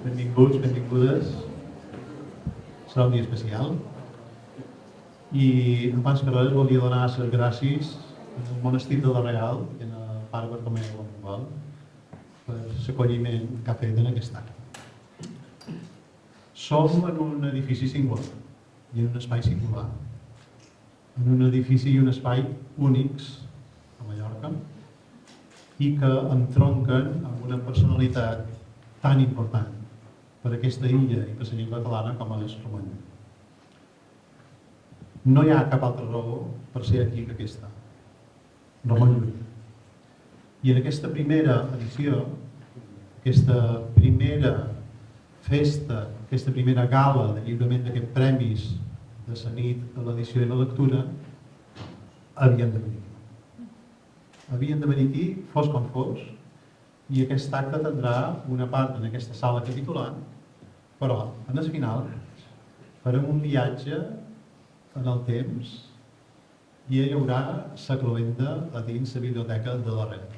benvinguts, benvingudes. Serà un dia especial. I abans que res volia donar les gràcies al monestir de la Real i a la pare Bartomeu Gual per l'acolliment que ha fet en aquest acte. Som en un edifici singular i en un espai singular. En un edifici i un espai únics a Mallorca i que entronquen amb una personalitat tan important per a aquesta illa i per a la llengua catalana com és Ramon Llull. No hi ha cap altra raó per ser aquí que aquesta. Ramon Llull. I en aquesta primera edició, aquesta primera festa, aquesta primera gala de lliurament d'aquests premis de la nit de l'edició i la lectura, havien de venir. Havien de venir aquí, fos com fos, i aquest acte tindrà una part en aquesta sala capitulant, però en el final farem un viatge en el temps i hi haurà la cloenda a dins la biblioteca de la Real.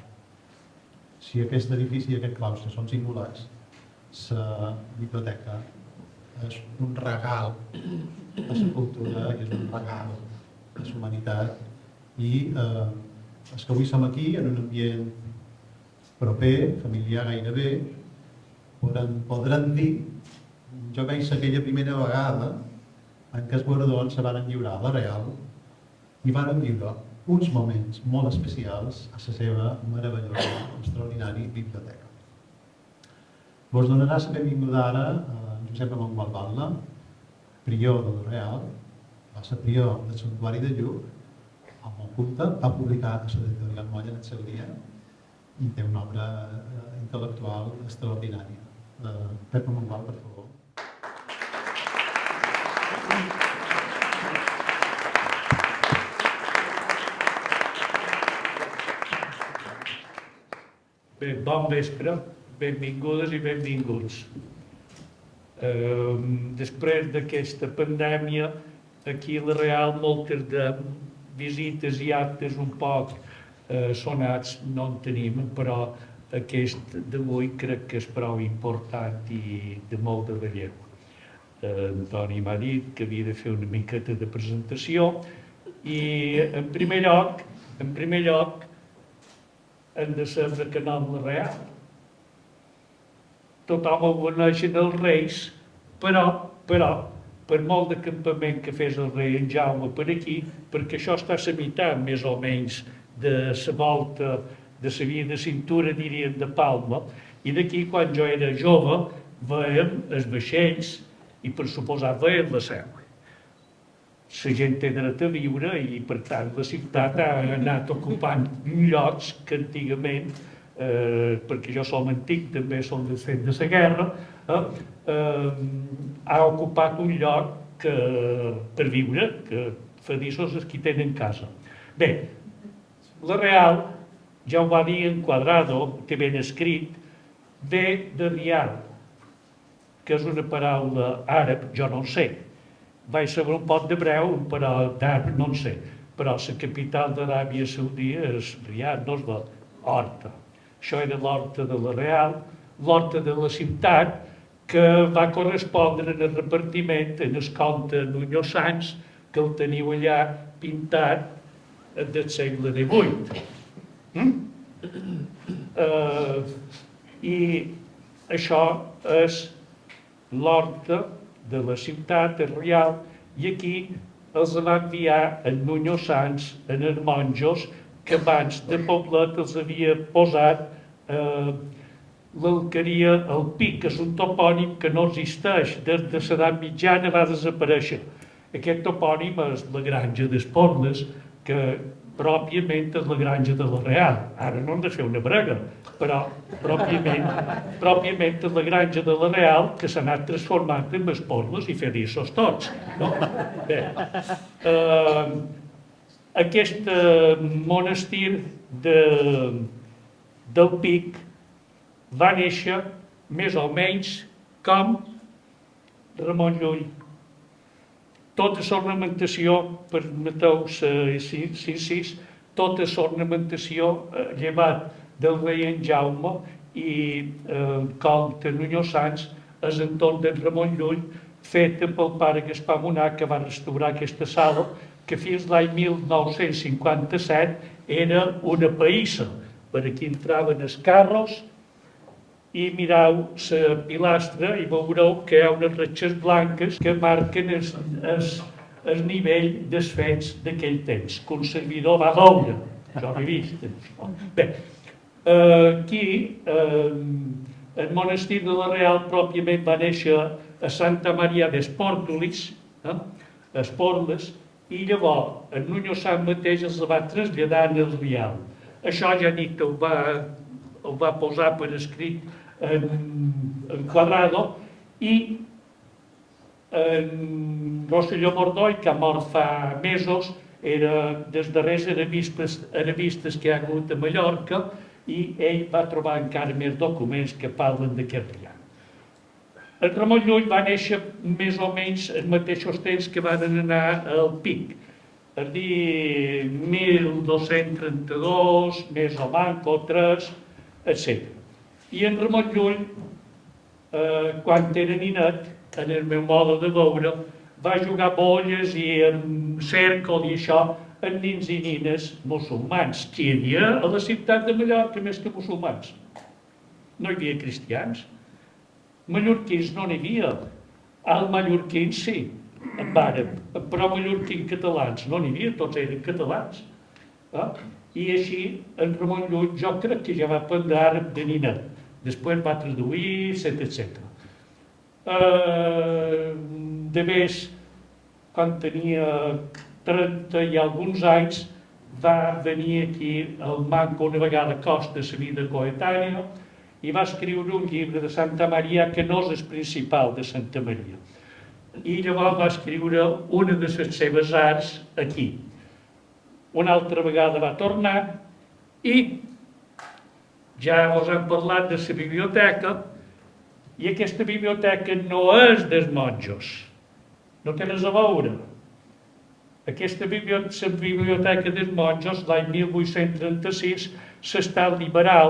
Si aquest edifici i aquest claustre són singulars, la biblioteca és un regal a la cultura i és un regal a la humanitat i és que avui som aquí en un ambient proper, familiar gairebé, podran dir, jo veig aquella primera vegada en què els guardons se van lliurar a la Real i van viure uns moments molt especials a la seva meravellosa, extraordinària biblioteca. Vos donarà la benvinguda ara a Josep Ramon Gual, prior de la Real, va ser prior del Santuari de Lluc, amb el culte, va publicar a l'editorial Molla en el seu dia i té una obra intel·lectual extraordinària. Pep Ramon Gual, per favor. Bé, bon vespre, benvingudes i benvinguts. Després d'aquesta pandèmia, aquí a la Real moltes de visites i actes un poc sonats no en tenim, però aquest d'avui crec que és prou important i de molt de relleu. Antoni m'ha dit que havia de fer una miqueta de presentació i en primer lloc hem de saber que no la Real. Tothom ho coneixen els reis, però per molt de campament que fes el rei en Jaume per aquí, perquè això està a la meitat més o menys de la volta de la via de cintura, diríem, de Palma, i d'aquí, quan jo era jove, veiem els vaixells i, per suposat, veiem la seu. La gent té dret a viure i, per tant, la ciutat ha anat ocupant llocs que antigament, perquè jo som antic, també som del fet de la guerra, ha ocupat un lloc per viure, que fadissos els qui tenen casa. Bé, la Real, ja ho va dir en Quadrado, té ben escrit, ve de Riad, que és una paraula àrab, jo no en sé. Vaig saber un poc d'hebreu, però d'àrab no en sé. Però la capital d'Aràbia Saudita és Riad, no és l'Horta. Això era l'Horta de la Real, l'Horta de la ciutat, que va correspondre en el repartiment en el comte Nuño Sans, que el teniu allà pintat del segle XVIII. I això és l'horta de la ciutat, el Real, i aquí els va enviar en Nuño Sans, en els monjos, que abans de Poblet els havia posat l'alqueria al Pic, que és un topònim que no existeix, des de l'edat mitjana va desaparèixer. Aquest topònim és la granja d'Esporles, que pròpiament és la granja de la Real. Ara no hem de fer una brega, però pròpiament és la granja de la Real que s'ha anat transformant en Esporles i feliços tots. No? Bé, aquest monestir del Pic va néixer més o menys com Ramon Llull. Tota l'ornamentació, permeteu l'incís, tota l'ornamentació llevat del rei en Jaume i el comte Nuño Sans és entorn d'en Ramon Llull, feta pel pare Gaspar Monà, que va restaurar aquesta sala, que fins l'any 1957 era una païssa. Per aquí entraven els carros i mireu la pilastra i veureu que hi ha unes ratxes blanques que marquen el nivell dels fets d'aquell temps, que un servidor va veure. Jo l'he vist. Bé, aquí, el monestir de la Real pròpiament va néixer a Santa Maria d'Espòrtolis, a Esporles, i llavors en Nuño Sant mateix els va traslladar al Rial. Això ja dit ho va posar per escrit en Quadrado, i en Rosselló Bordoi, que ha mort fa mesos, era dels darrers arabistes que hi ha hagut a Mallorca, i ell va trobar encara més documents que parlen d'aquest Rial. En Ramon Llull va néixer més o menys els mateixos temps que van anar al Pic, és a dir, 1232, més o manco, 3, etc. I en Ramon Llull, quan era ninet, en el meu mode de veure, va jugar bolles i en cercle i això amb nins i nines musulmans, que hi havia a la ciutat de Mallorca més que musulmans. No hi havia cristians. Mallorquins no n'hi havia. Al mallorquins sí, en àrab, però mallorquins catalans no n'hi havia, tots eren catalans. I així en Ramon Llull jo crec que ja va aprendre àrab de ninet. Després va traduir, etc. De més, quan tenia 30 i alguns anys, va venir aquí al Manco una vegada a Costa, la vida coetània, i va escriure un llibre de Santa Maria que no és el principal de Santa Maria. I llavors va escriure una de les seves arts aquí. Una altra vegada va tornar i ja us hem parlat de la biblioteca, i aquesta biblioteca no és dels monjos, no té res a veure. Aquesta biblioteca dels monjos, l'any 1836, l'estat liberal,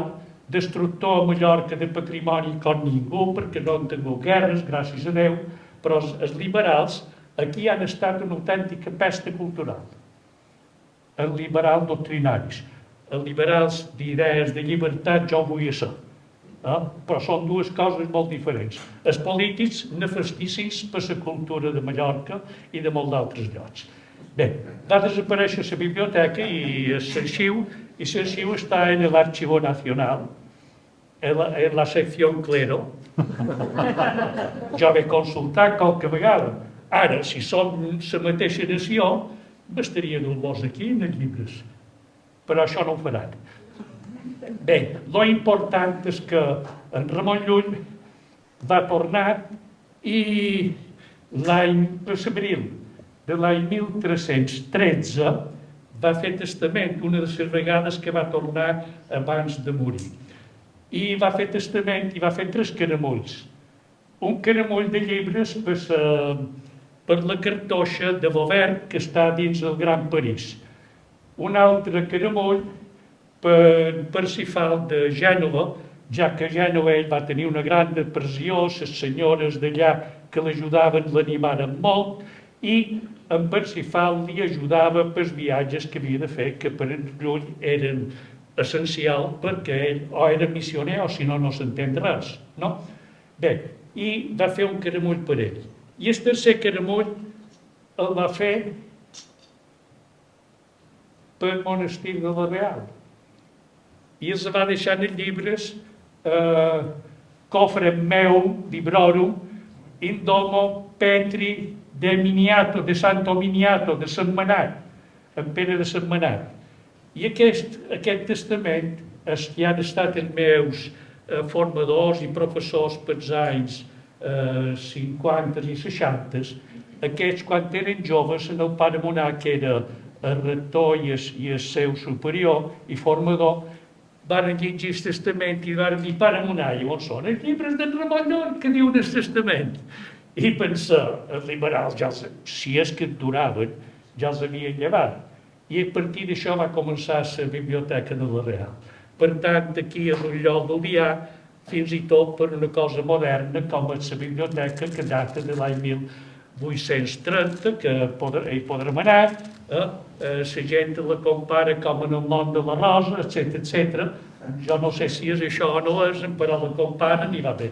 destructor a Mallorca de patrimoni com ningú, perquè no han tingut guerres, gràcies a Déu, però els liberals aquí han estat una autèntica pesta cultural. Els liberals doctrinaris. Els liberals d'idees de llibertat jo ho vull ser, però són dues coses molt diferents. Els polítics nefastíssims per la cultura de Mallorca i de molts d'altres llocs. Bé, va desaparèixer la biblioteca i l'arxiu està en l'Archivo Nacional, en la secció Clero. Jo vaig consultar qualque vegada. Ara, si som la mateixa nació, bastaria dur-los aquí en els llibres. Però això no ho faran. Bé, lo important és que en Ramon Llull va tornar i per l'abril de l'any 1313 va fer testament, una de les vegades que va tornar abans de morir. I va fer testament i va fer 3 caramulls. Un caramull de llibres per la cartoixa de Vauvert, que està dins del Gran París. Un altre caramull per Parsifal de Gènova, ja que a Gènova ell va tenir una gran depressió, les senyores d'allà que l'ajudaven l'animaren molt, i en Parsifal li ajudava pels viatges que havia de fer, que per en Llull eren essencial, perquè ell o era missioner o si no, no s'entén res. Bé, i va fer un caramull per ell. I el tercer caramull el va fer pel monestir de la Real. I els va deixar en llibres Cofrem meum librorum in domo Petri de Miniato, de Santo Miniato, de Sentmenat, en Pere de Sentmenat. I aquest testament, els que han estat els meus formadors i professors pels anys 50 i 60, aquests, quan eren joves, en el pare Monà, que era el rector i el seu superior i formador, van llegir el testament i van dir, pare Monà, i on són els llibres d'en Ramon Llull que diuen el testament? I pensar, els liberals, si és que duraven, ja els havien llevat. I a partir d'això va començar la biblioteca de la Real. Per tant, aquí a Rollol del Dià fins i tot per una cosa moderna com és la biblioteca que data de l'any 1830, que hi podrem anar, la gent la compara com en el món de la rosa, etc. Jo no sé si és això o no és, però la comparen i va bé.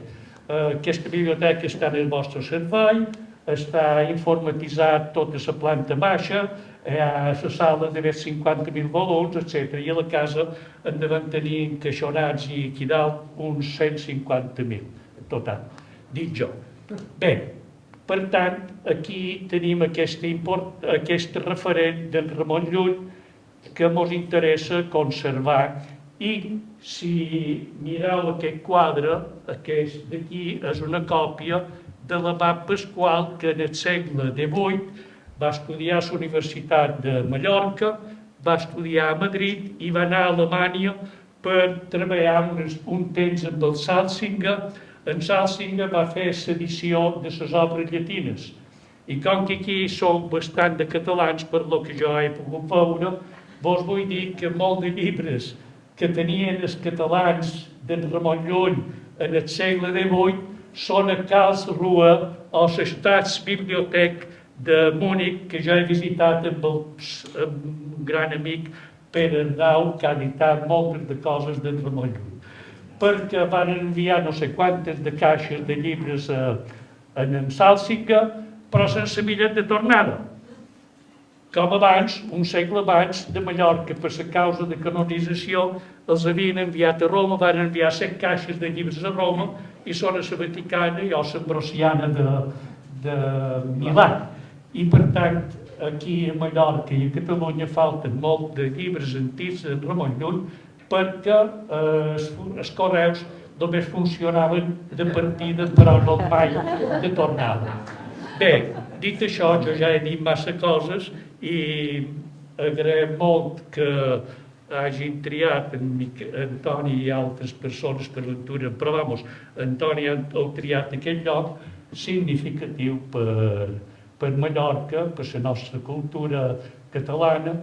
Aquesta biblioteca està en el vostre servei, està informatitzat tota la planta baixa, hi ha la sala de més 50.000 volums, etc. I a la casa en devem tenir encaixonats i aquí dalt uns 150.000 en total, dic jo. Bé, per tant, aquí tenim aquest referent d'en Ramon Llull que ens interessa conservar. I si mireu aquest quadre, aquest d'aquí és una còpia de l'abat Pasqual que en el segle XVIII va estudiar a la Universitat de Mallorca, va estudiar a Madrid i va anar a Alemanya per treballar un temps amb el Salsinger. En Salsinger va fer l'edició de les obres llatines. I com que aquí som bastant de catalans, per lo que jo he pogut veure, vos vull dir que molts de llibres que tenien els catalans d'en Ramon Llull en el segle XVIII són a Karlsruhe o a l'Staatsbibliothek de Múnich, que jo he visitat amb el gran amic Pere Arnau, que ha editat moltes de coses d'en Ramon Llull. Perquè van enviar no sé quantes de caixes de llibres en Salsinger, però sense bitllet de tornada. Com abans, un segle abans, de Mallorca, per la causa de canonització, els havien enviat a Roma, van enviar 7 caixes de llibres a Roma i són a la Vaticana i a l'Ambrosiana de Milà. I per tant, aquí a Mallorca i a Catalunya falten molt de llibres antics de Ramon Llull perquè els correus només funcionaven de partida però no mai de tornada. Bé, dit això, jo ja he dit massa coses i agraïm molt que hagin triat Antoni i altres persones per lectura, però vamos, Antoni ha triat aquest lloc significatiu per Mallorca, per la nostra cultura catalana,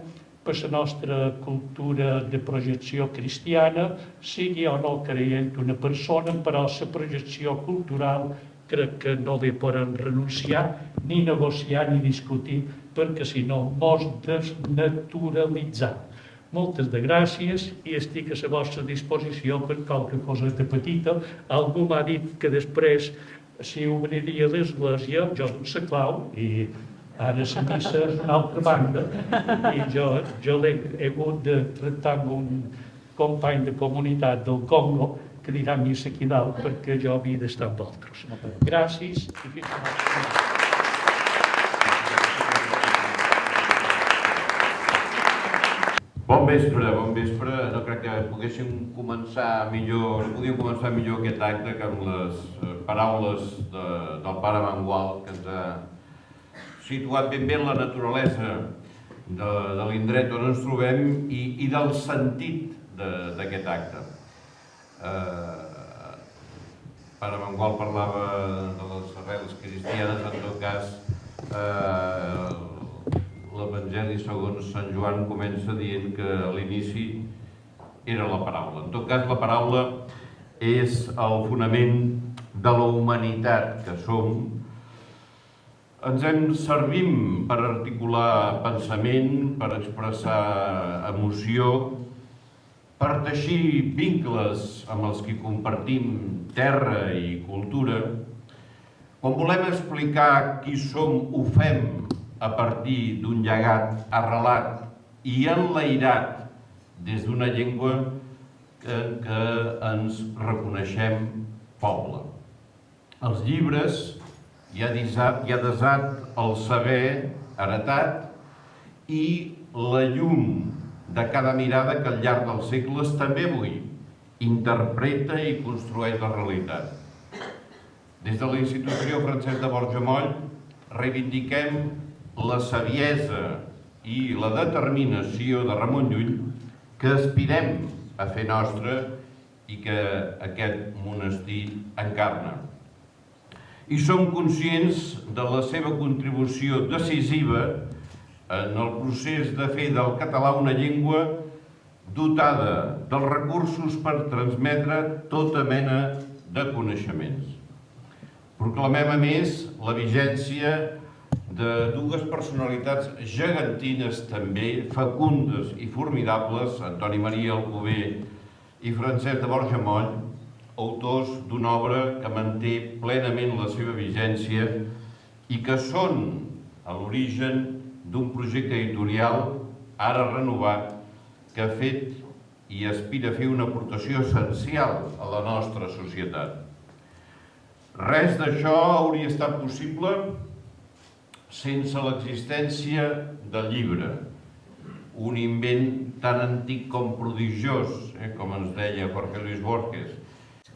per la nostra cultura de projecció cristiana, sigui o no creient una persona, però la projecció cultural crec que no li podem renunciar, ni negociar, ni discutir, perquè si no mos desnaturalitzar. Moltes de gràcies i estic a la vostra disposició per qualque coseta petita. Algú m'ha dit que després si obriria l'església, jo dono la clau i ara la missa és una altra banda i jo l'he hagut de tractar amb un company de comunitat del Congo que dirà missa aquí dalt perquè jo havia d'estar amb altres. Gràcies i fins a la Bon vespre. No crec que poguéssim començar millor, no podíem començar millor aquest acte que amb les paraules del pare Mangual, que ens ha situat ben bé en la naturalesa de l'indret on ens trobem i del sentit d'aquest acte. Pare Mangual parlava de les arrels cristianes, en tot cas l'Evangeli segons Sant Joan comença dient que a l'inici era la paraula. En tot cas, la paraula és el fonament de la humanitat que som. Ens en servim per articular pensament, per expressar emoció, per teixir vincles amb els que compartim terra i cultura. Quan volem explicar qui som, ho fem a partir d'un llegat arrelat i enlairat des d'una llengua que ens reconeixem poble. Els llibres hi ha desat el saber heretat i la llum de cada mirada que al llarg dels segles també avui interpreta i construeix la realitat. Des de la institució Francesc de Borja Moll reivindiquem la saviesa i la determinació de Ramon Llull que aspirem a fer nostra i que aquest monestir encarna. I som conscients de la seva contribució decisiva en el procés de fer del català una llengua dotada dels recursos per transmetre tota mena de coneixements. Proclamem, a més, la vigència de dues personalitats gegantines també, fecundes i formidables, Antoni Maria Alcover i Francesc de Borja Moll, autors d'una obra que manté plenament la seva vigència i que són a l'origen d'un projecte editorial ara renovat que ha fet i aspira a fer una aportació essencial a la nostra societat. Res d'això hauria estat possible sense l'existència del llibre, un invent tan antic com prodigiós, com ens deia Jorge Luis Borges,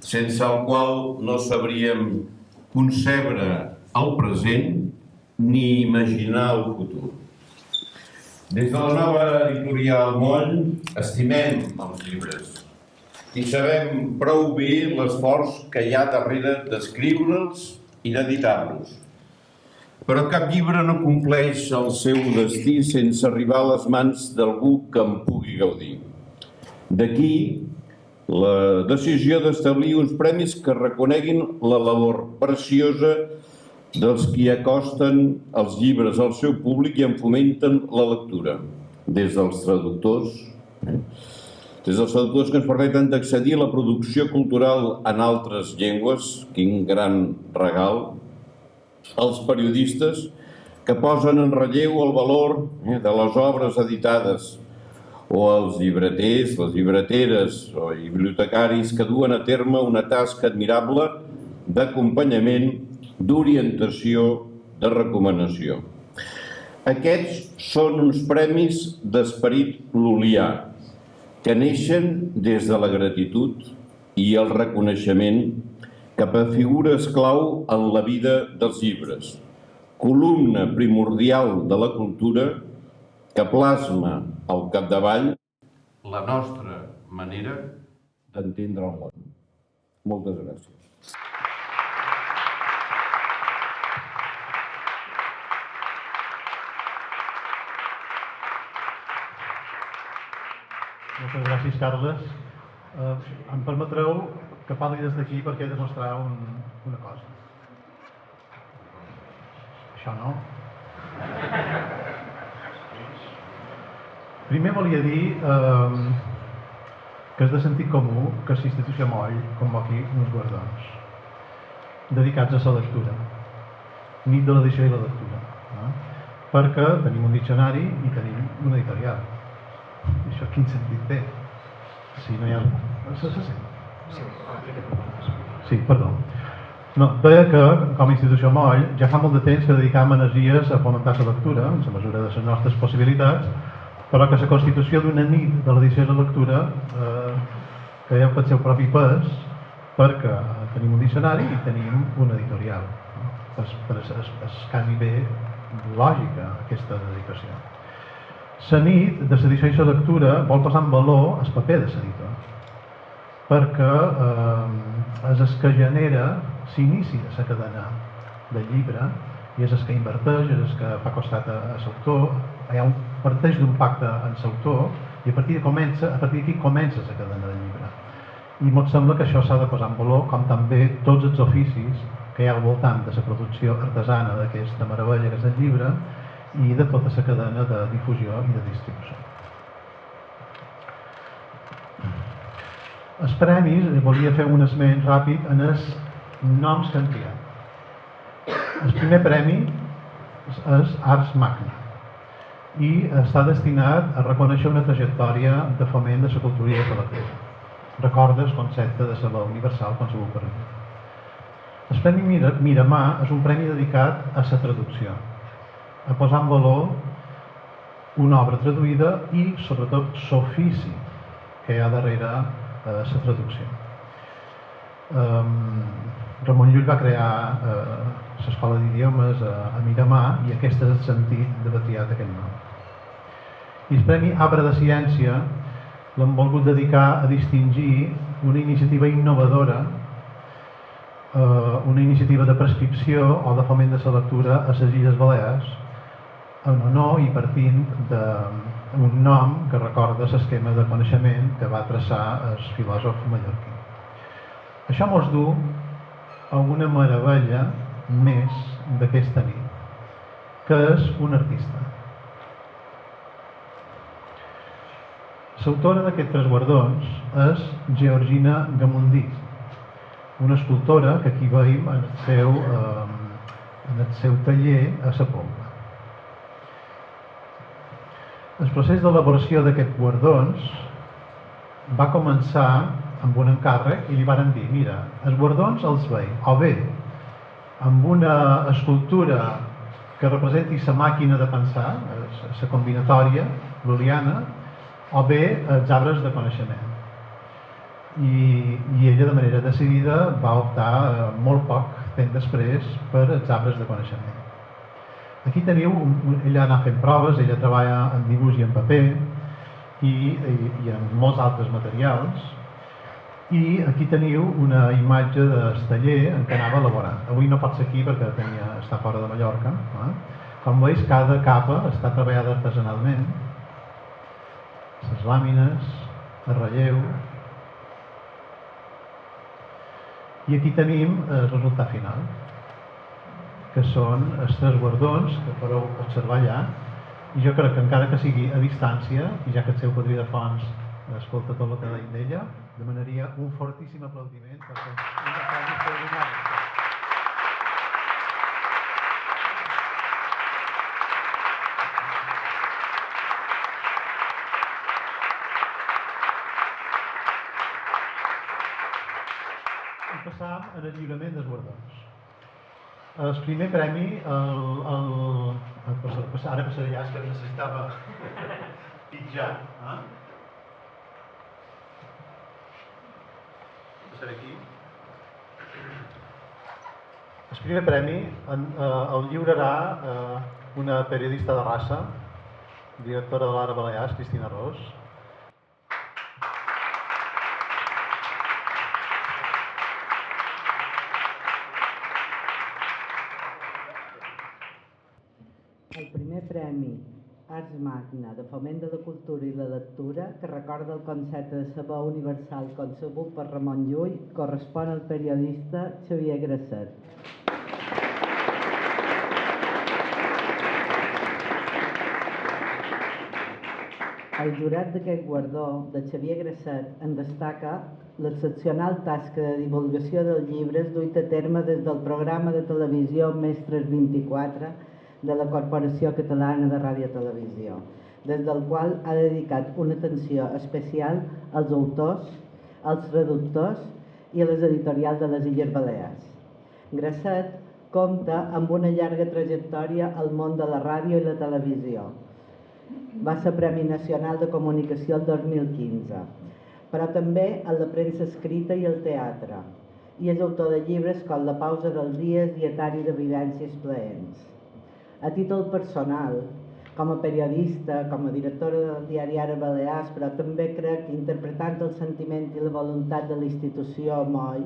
sense el qual no sabríem concebre el present ni imaginar el futur. Des de la nova editorial Moll estimem els llibres i sabem prou bé l'esforç que hi ha darrere d'escriure'ls i d'editar-los. Però cap llibre no compleix el seu destí sense arribar a les mans d'algú que en pugui gaudir. D'aquí la decisió d'establir uns premis que reconeguin la labor preciosa dels qui acosten els llibres al seu públic i en fomenten la lectura, des dels traductors que ens permeten d'accedir a la producció cultural en altres llengües, quin gran regal, els periodistes que posen en relleu el valor de les obres editades, o els llibreters, les llibreteres i bibliotecaris que duen a terme una tasca admirable d'acompanyament, d'orientació, de recomanació. Aquests són uns premis d'esperit lul·lià que neixen des de la gratitud i el reconeixement cap a figures clau en la vida dels llibres, columna primordial de la cultura que plasma al capdavall la nostra manera d'entendre el món. Moltes gràcies. Moltes gràcies, Carles. Em permetreu que parli des d'aquí perquè he de mostrar una cosa. Això no. Primer volia dir que és de sentit comú que l'Institució Moll convoqui uns guardons dedicats a la lectura, nit de l'edició i la lectura, perquè tenim un diccionari i tenim una editorial. Això quin sentit té? Si no hi ha... Sí, perdó. No, deia que, com a institució Moll, ja fa molt de temps que dedicam energies a fomentar la lectura, en la mesura de les nostres possibilitats, però que la constitució d'una nit de l'edició i la lectura que ja pel seu propi pes, perquè tenim un diccionari i tenim una editorial. És quasi bé lògica aquesta dedicació. La nit de l'edició i la lectura vol posar en valor el paper de l'editor, perquè és el que genera l'inici de la cadena del llibre i és el que inverteix, és el que fa costat a l'autor, parteix d'un pacte amb l'autor i a partir d'aquí comença la cadena del llibre. I em sembla que això s'ha de posar en valor, com també tots els oficis que hi ha al voltant de la producció artesana d'aquesta meravella que és el llibre i de tota la cadena de difusió i de distribució. Els premis, volia fer un esment ràpid en els noms que han triat. El primer premi és Ars Magna i està destinat a reconèixer una trajectòria de foment de la cultura i de la lectura. Recorda el concepte de saber universal concebut per mi. El premi Miramà és un premi dedicat a la traducció, a posar en valor una obra traduïda i, sobretot, l'ofici que hi ha darrere la traducció. Ramon Llull va crear l'escola d'idiomes a Miramar i aquest és el sentit d'haver triat aquest nom. I el Premi Arbre de Ciència l'hem volgut dedicar a distingir una iniciativa innovadora, una iniciativa de prescripció o de foment de la lectura a les Illes Balears, en honor i partint un nom que recorda l'esquema de coneixement que va traçar el filòsof mallorquí. Això mos du a una meravella més d'aquesta nit, que és un artista. L'autora d'aquests tres guardons és Georgina Gamundí, una escultora que aquí veiem en el seu taller a la Pobla. El procés d'elaboració d'aquests guardons va començar amb un encàrrec i li varen dir: mira, els guardons els veiem o bé amb una escultura que representi la màquina de pensar, la combinatòria lul·liana, o bé els arbres de coneixement. I ella de manera decidida va optar molt poc temps després per els arbres de coneixement. Aquí teniu, ella anar fent proves, ella treballa en dibuix i en paper i en molts altres materials, i aquí teniu una imatge del taller en què anava elaborant. Avui no pot ser aquí perquè està fora de Mallorca. Com veus, cada capa està treballada artesanalment, les làmines, el relleu, i aquí tenim el resultat final, que són els tres guardons que podeu observar allà, i jo crec que encara que sigui a distància, i ja que el seu padrí de fons escolta tot el que deim d'ella, demanaria un fortíssim aplaudiment perquè és una cosa extraordinària. I passam en el lliurament dels guardons. El primer premi, ara passaré ja, és que necessitava pitjar. Passaré aquí. El primer premi el lliurarà una periodista de raça, directora de l'Ara Balears, Cristina Ros. El primer premi Ars Magna de Foment de la Cultura i la Lectura, que recorda el concepte de saber universal concebut per Ramon Llull, correspon al periodista Xavier Grasset. El jurat d'aquest guardó, de Xavier Grasset, en destaca l'excepcional tasca de divulgació dels llibres duit a terme des del programa de televisió Mestres 24 de la Corporació Catalana de Ràdio-Televisió, des del qual ha dedicat una atenció especial als autors, als traductors i a les editorials de les Illes Balears. Grasset compta amb una llarga trajectòria al món de la ràdio i la televisió. Va ser Premi Nacional de Comunicació el 2015, però també en la premsa escrita i el teatre, i és autor de llibres com La pausa dels dies, dietari de vivències plaents. A títol personal, com a periodista, com a directora del diari Ara Balears, però també crec que interpretant el sentiment i la voluntat de la institució MOI,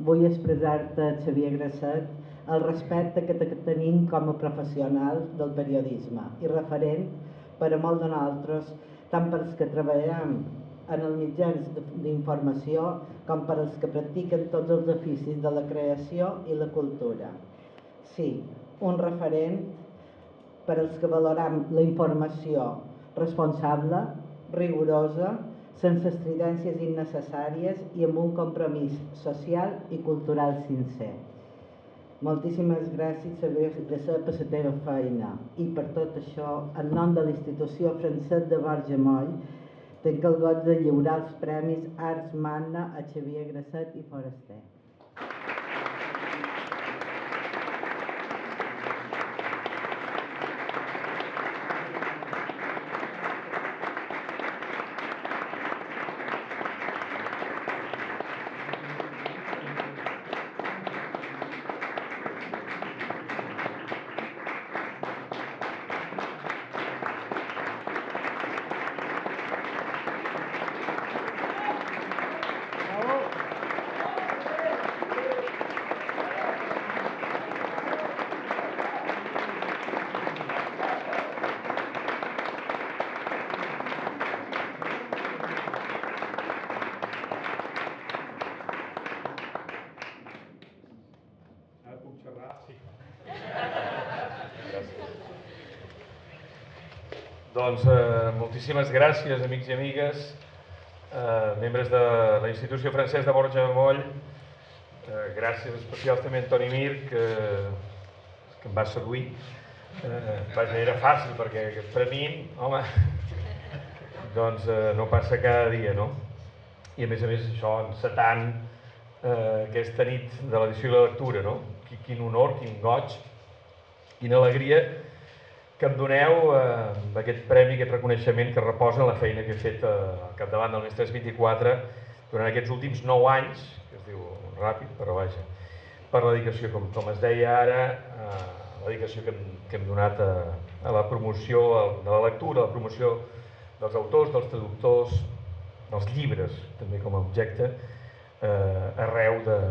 vull expressar-te, Xavier Grasset, el respecte que tenim com a professional del periodisme i referent per a molts de nosaltres, tant per als que treballem en els mitjans d'informació com per als que practiquen tots els oficis de la creació i la cultura. Sí, un referent per als que valorem la informació responsable, rigorosa, sense estridències innecessàries i amb un compromís social i cultural sincer. Moltíssimes gràcies, Xavier Grasset, per la teva feina. I per tot això, en nom de la institució Francesc de Borja Moll, tinc el goig de lliurar els premis Ars Magna a Xavier Grasset i Foraster. Doncs moltíssimes gràcies, amics i amigues, membres de la Institució Francesc de Borja de Moll. Gràcies especials també a Antoni Mir, que em va seduir. Vaja, era fàcil, perquè per a mi, home, doncs no passa cada dia, no? I a més, això, encetant aquesta nit de l'edició de la lectura, no? Quin honor, quin goig, quina alegria que em doneu aquest premi, aquest reconeixement que reposa en la feina que he fet al capdavant del Mestres 24 durant aquests últims 9 anys, que es diu ràpid, però vaja, per la dedicació, com es deia ara, la dedicació que hem donat a la promoció de la lectura, a la promoció dels autors, dels traductors, dels llibres, també com a objecte, arreu de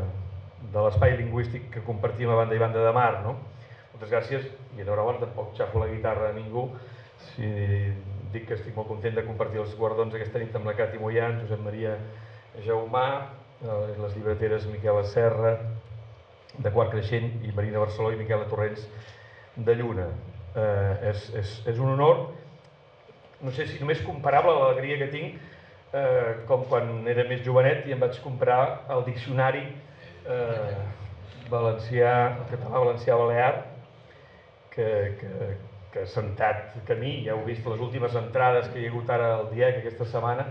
l'espai lingüístic que compartim a banda i banda de mar, no? Moltes gràcies i enhorabona, tampoc xafo la guitarra a ningú si dic que estic molt content de compartir els guardons aquesta nit amb la Cati Moian, Josep Maria Jaumà, les llibreteres Miquela Serra, de Quart Creixent, i Marina Barceló i Miquela Torrents de Lluna. És un honor, no sé si només comparable a l'alegria que tinc com quan era més jovenet i em vaig comprar el diccionari valencià, català valencià balear, que ha sentat camí. Ja heu vist les últimes entrades que hi ha hagut ara al DIEC aquesta setmana,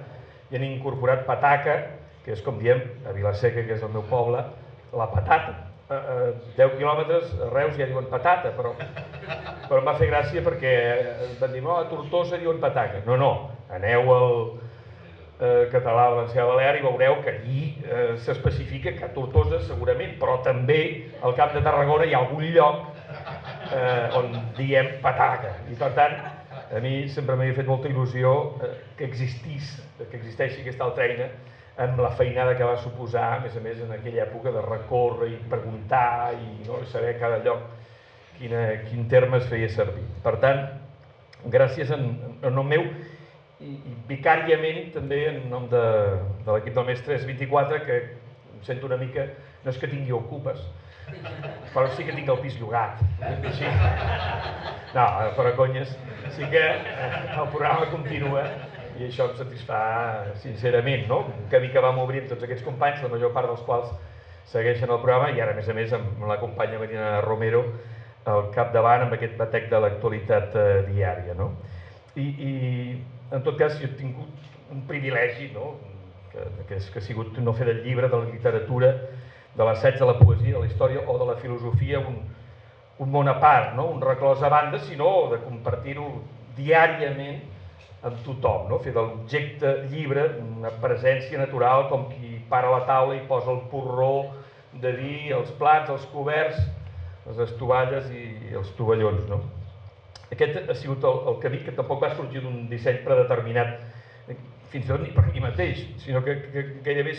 i han incorporat pataca, que és com diem a Vilaseca, que és el meu poble, la patata. 10 quilòmetres a Reus ja diuen patata, però em va fer gràcia perquè van dir, no, a Tortosa diuen pataca. No, aneu al català valencià balear i veureu que allí s'especifica que a Tortosa segurament, però també al Camp de Tarragona hi ha algun lloc on diem pataca. I per tant, a mi sempre m'havia fet molta il·lusió que existeixi aquesta altra eina amb la feinada que va suposar, a més, en aquella època de recórrer i preguntar i saber a cada lloc quin terme es feia servir. Per tant, gràcies en nom meu i vicàriament també en nom de l'equip del Mestres 24, que em sento una mica, no és que tingui ocupes, però sí que tinc el pis llogat. Així. No, fora conyes, sí que el programa continua i això em satisfà sincerament, no? Un camí que vam obrir amb tots aquests companys, la major part dels quals segueixen el programa, i ara, a més, amb la companya Marina Romero al capdavant amb aquest batec de l'actualitat diària, no? I en tot cas, jo he tingut un privilegi, no? Que ha sigut no fer del llibre, de la literatura, de l'assaig, de la poesia, de la història o de la filosofia un món a part, no? Un reclòs a banda, sinó de compartir-ho diàriament amb tothom, no? Fer de l'objecte llibre una presència natural, com qui para la taula i posa el porró de vi, els plats, els coberts, les estovalles i els tovallons, no? Aquest ha sigut el camí, que tampoc va sorgir d'un disseny predeterminat, fins i tot ni per mi mateix, sinó que gairebé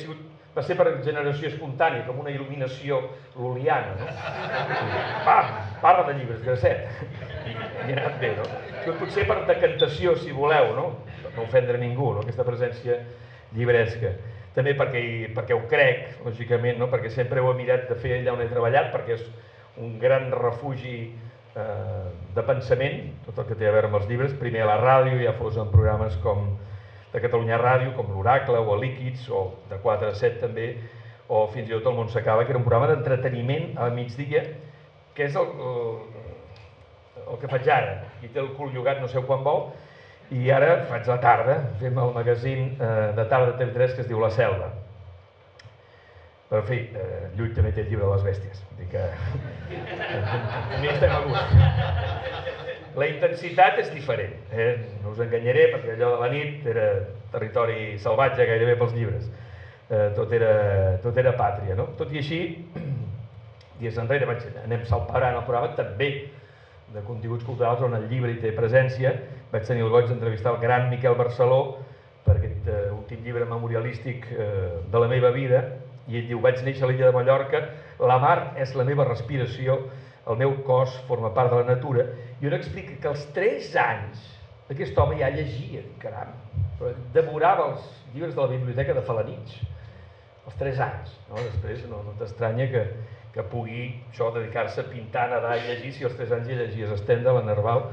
va ser per generació espontània, com una il·luminació loliana, no? Pam! Parla de llibres, grasset. I ha anat bé, no? Potser per decantació, si voleu, no? Per no ofendre ningú, no? Aquesta presència llibresca. També perquè ho crec, lògicament, no? Perquè sempre ho he mirat de fer allà on he treballat, perquè és un gran refugi de pensament, tot el que té a veure amb els llibres, primer a la ràdio, ja fos en programes com de Catalunya Ràdio, com l'Oracle o el Líquids, o de 4 a 7 també, o fins i tot el món s'acaba, que era un programa d'entreteniment a migdia, que és el que faig ara. Qui té el cul llogat no sé quan vol, i ara faig la tarda, fem el magazín de tarda de TV3 que es diu La Selva. Però, en fi, Llull també té el llibre de les bèsties, vull dir que també estem a gust. La intensitat és diferent, no us enganyaré, perquè allò de la nit era territori salvatge gairebé pels llibres. Tot era pàtria, no? Tot i així, dies enrere anem salparant el programa també de continguts culturals on el llibre hi té presència. Vaig tenir el goig d'entrevistar el gran Miquel Barceló per aquest últim llibre memorialístic de la meva vida, i ell diu, vaig néixer a l'illa de Mallorca, la mar és la meva respiració, el meu cos forma part de la natura, i on explica que als 3 anys aquest home ja llegia, caram, devorava els llibres de la biblioteca de Falanich, als 3 anys. Després no t'estranya que pugui dedicar-se a pintar, nedar i llegir, si als 3 anys ja llegies Stendhal, a Nerval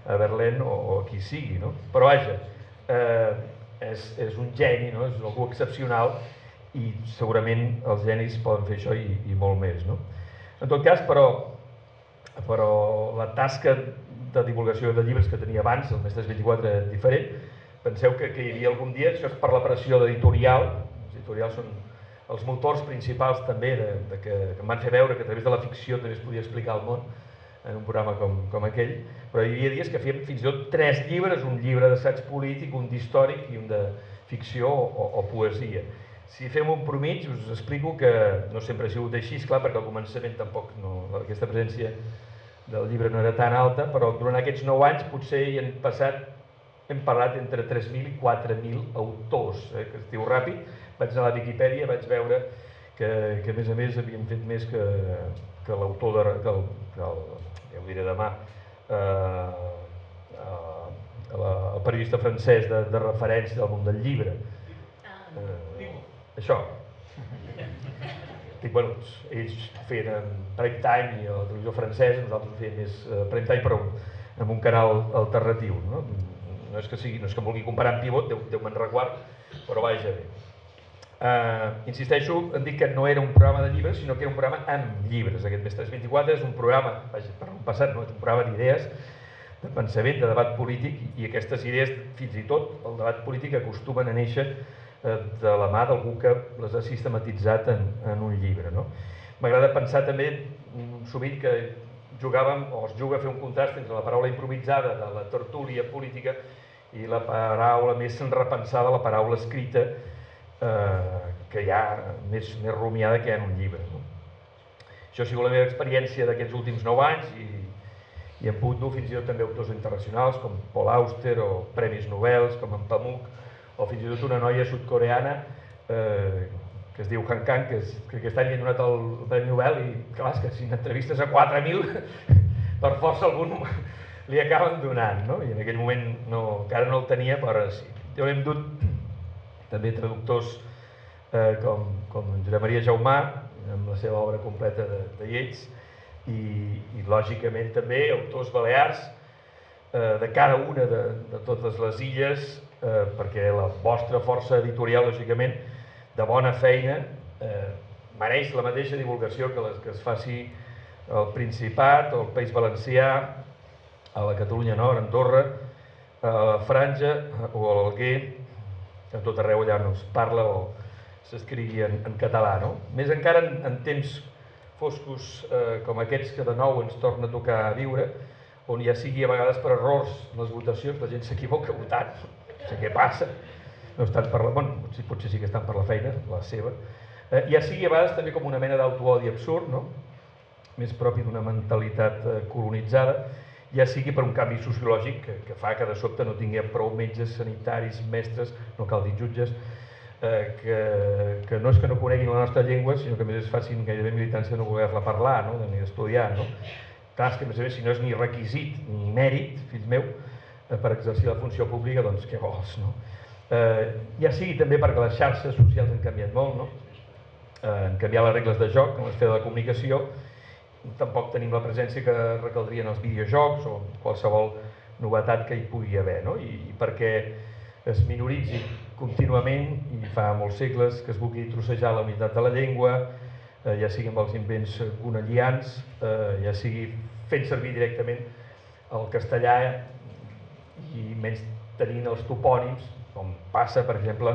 a Verlaine o a qui sigui, no? Però vaja, és un geni, no? És algú excepcional i segurament els genis poden fer això i molt més, no? En tot cas, però la tasca de divulgació de llibres que tenia abans, el Mestres 24 era diferent. Penseu que hi havia algun dia, això és per la pressió d'editorial, els editorials són els motors principals també que em van fer veure que a través de la ficció també es podia explicar el món en un programa com aquell, però hi havia dies que fèiem fins i tot 3 llibres, un llibre d'assaig polític, un d'històric i un de ficció o poesia. Si fem un promig, us explico que no sempre ha sigut així, esclar, perquè al començament tampoc aquesta presència del llibre no era tan alta, però durant aquests 9 anys potser hem parlat entre 3.000 i 4.000 autors, que es diu ràpid. Vaig anar a la Viquipèdia i vaig veure que a més a més havíem fet més que l'autor, ja ho diré demà, el periodista francès de referència del món del llibre. Això. Bueno, ells feien prime time i a la televisió francesa, nosaltres fèiem més prime time però amb un canal alternatiu. No és que vulgui comparar amb Pivot, Déu me'n reguard, però vaja bé. Insisteixo, em dic que no era un programa de llibres, sinó que era un programa amb llibres. Aquest Mestres 24 és un programa, per un passat, no és un programa d'idees, de pensament, de debat polític, i aquestes idees, fins i tot el debat polític, acostumen a néixer de la mà d'algú que les ha sistematitzat en un llibre. M'agrada pensar també sovint que jugàvem, o es juga a fer un contrast entre la paraula improvisada de la tertúlia política i la paraula més repensada, la paraula escrita, que hi ha més rumiada que hi ha en un llibre. Això ha sigut la meva experiència d'aquests últims 9 anys i hem pogut dur fins i tot també autors internacionals com Paul Auster o premis Nobel com en Pamuk, o fins i tot una noia sud-coreana que es diu Han Kang, que aquest any li han donat el Premi Nobel i clar, és que si n'entrevistes a 4.000 per força algun li acaben donant, no? I en aquell moment encara no el tenia, però ara sí. Jo hem dut també traductors com en Josep Maria Jaumà, amb la seva obra completa de Yeats, i lògicament també autors balears de cada una de totes les illes, perquè la vostra força editorial, lògicament, de bona feina, mereix la mateixa divulgació que es faci al Principat, al País Valencià, a la Catalunya Nord, a Andorra, a la Franja o a l'Alguer, a tot arreu allà on es parla o s'escrigui en català. Més encara en temps foscos com aquests que de nou ens torna a tocar viure, on ja sigui a vegades per errors les votacions, la gent s'equivoca votant, no sé què passa, no estan per la... Bueno, potser sí que estan per la feina, la seva. Ja sigui a vegades també com una mena d'autoodi absurd, més propi d'una mentalitat colonitzada, ja sigui per un canvi sociològic que fa que de sobte no tinguem prou metges, sanitaris, mestres, no cal dir jutges, que no és que no coneguin la nostra llengua, sinó que a més es facin gairebé militància de no voler-la parlar, ni estudiar. Clar, és que a més si no és ni requisit ni mèrit, fill meu, per exercir la funció pública, doncs què vols, ja sigui també perquè les xarxes socials han canviat molt, han canviat les regles de joc en l'esfera de la comunicació, tampoc tenim la presència que recaldrien els videojocs o qualsevol novetat que hi pugui haver, i perquè es minoritzi contínuament, i fa molts segles que es vulgui trossejar la unitat de la llengua, ja sigui amb els invents gonellians, ja sigui fent servir directament el castellà i menys tenint els topònims, com passa, per exemple,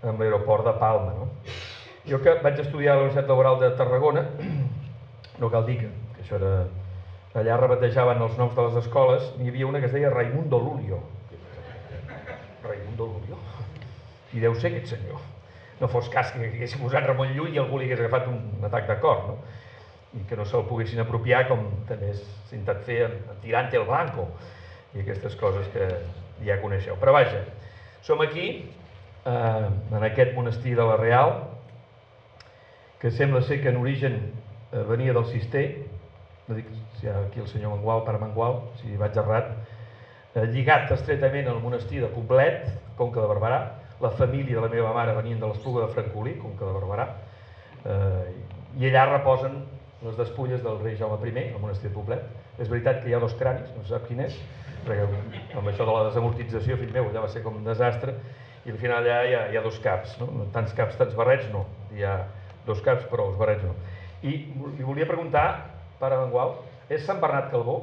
amb l'aeroport de Palma. Jo que vaig estudiar a la Universitat Laboral de Tarragona, no cal dir que això era... Allà rebatejaven els noms de les escoles, n'hi havia una que es deia Raimundo Lulio. Raimundo Lulio? I deu ser aquest senyor. No fos cas que haguessin posat Ramon Llull i algú li hagués agafat un atac de cor, i que no se'l poguessin apropiar, com també s'ha intentat fer amb Tirante el Blanco i aquestes coses que ja coneixeu. Però vaja, som aquí, en aquest monestir de la Real, que sembla ser que en origen venia del Cister, no dic si hi ha aquí el senyor Mangual, pare Mangual, si vaig errat, lligat estretament al monestir de Poblet, Conca de Barberà. La família de la meva mare venien de l'Espluga de Francolí, Conca de Barberà, i allà reposen les despulles del rei Jaume I, al monestir de Poblet. És veritat que hi ha 2 cranis, no se sap quin és, perquè amb això de la desamortització, fill meu, allà va ser com un desastre, i al final allà hi ha 2 caps, no? Tants caps, tants barrets, no. Hi ha 2 caps, però els barrets no. I li volia preguntar, pare Bengual, és Sant Bernat Calbó?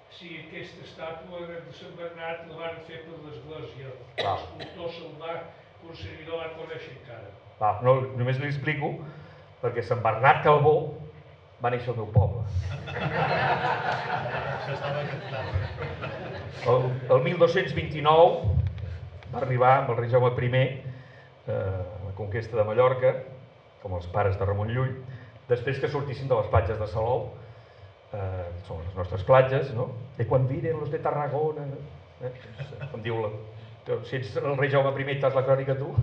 Sí, aquesta estàtua de Sant Bernat la van fer per l'església. Ah. L'escultor se'l va, un servidor va conèixer encara. No, només li explico, perquè Sant Bernat Calbó va néixer al meu poble. El 1229 va arribar amb el rei Jaume I a la conquesta de Mallorca, com els pares de Ramon Llull, després que sortissin de les platges de Salou, són les nostres platges, no? I quan viren los de Tarragona, com diu si ets el rei Jaume I i t'has la crònica tu,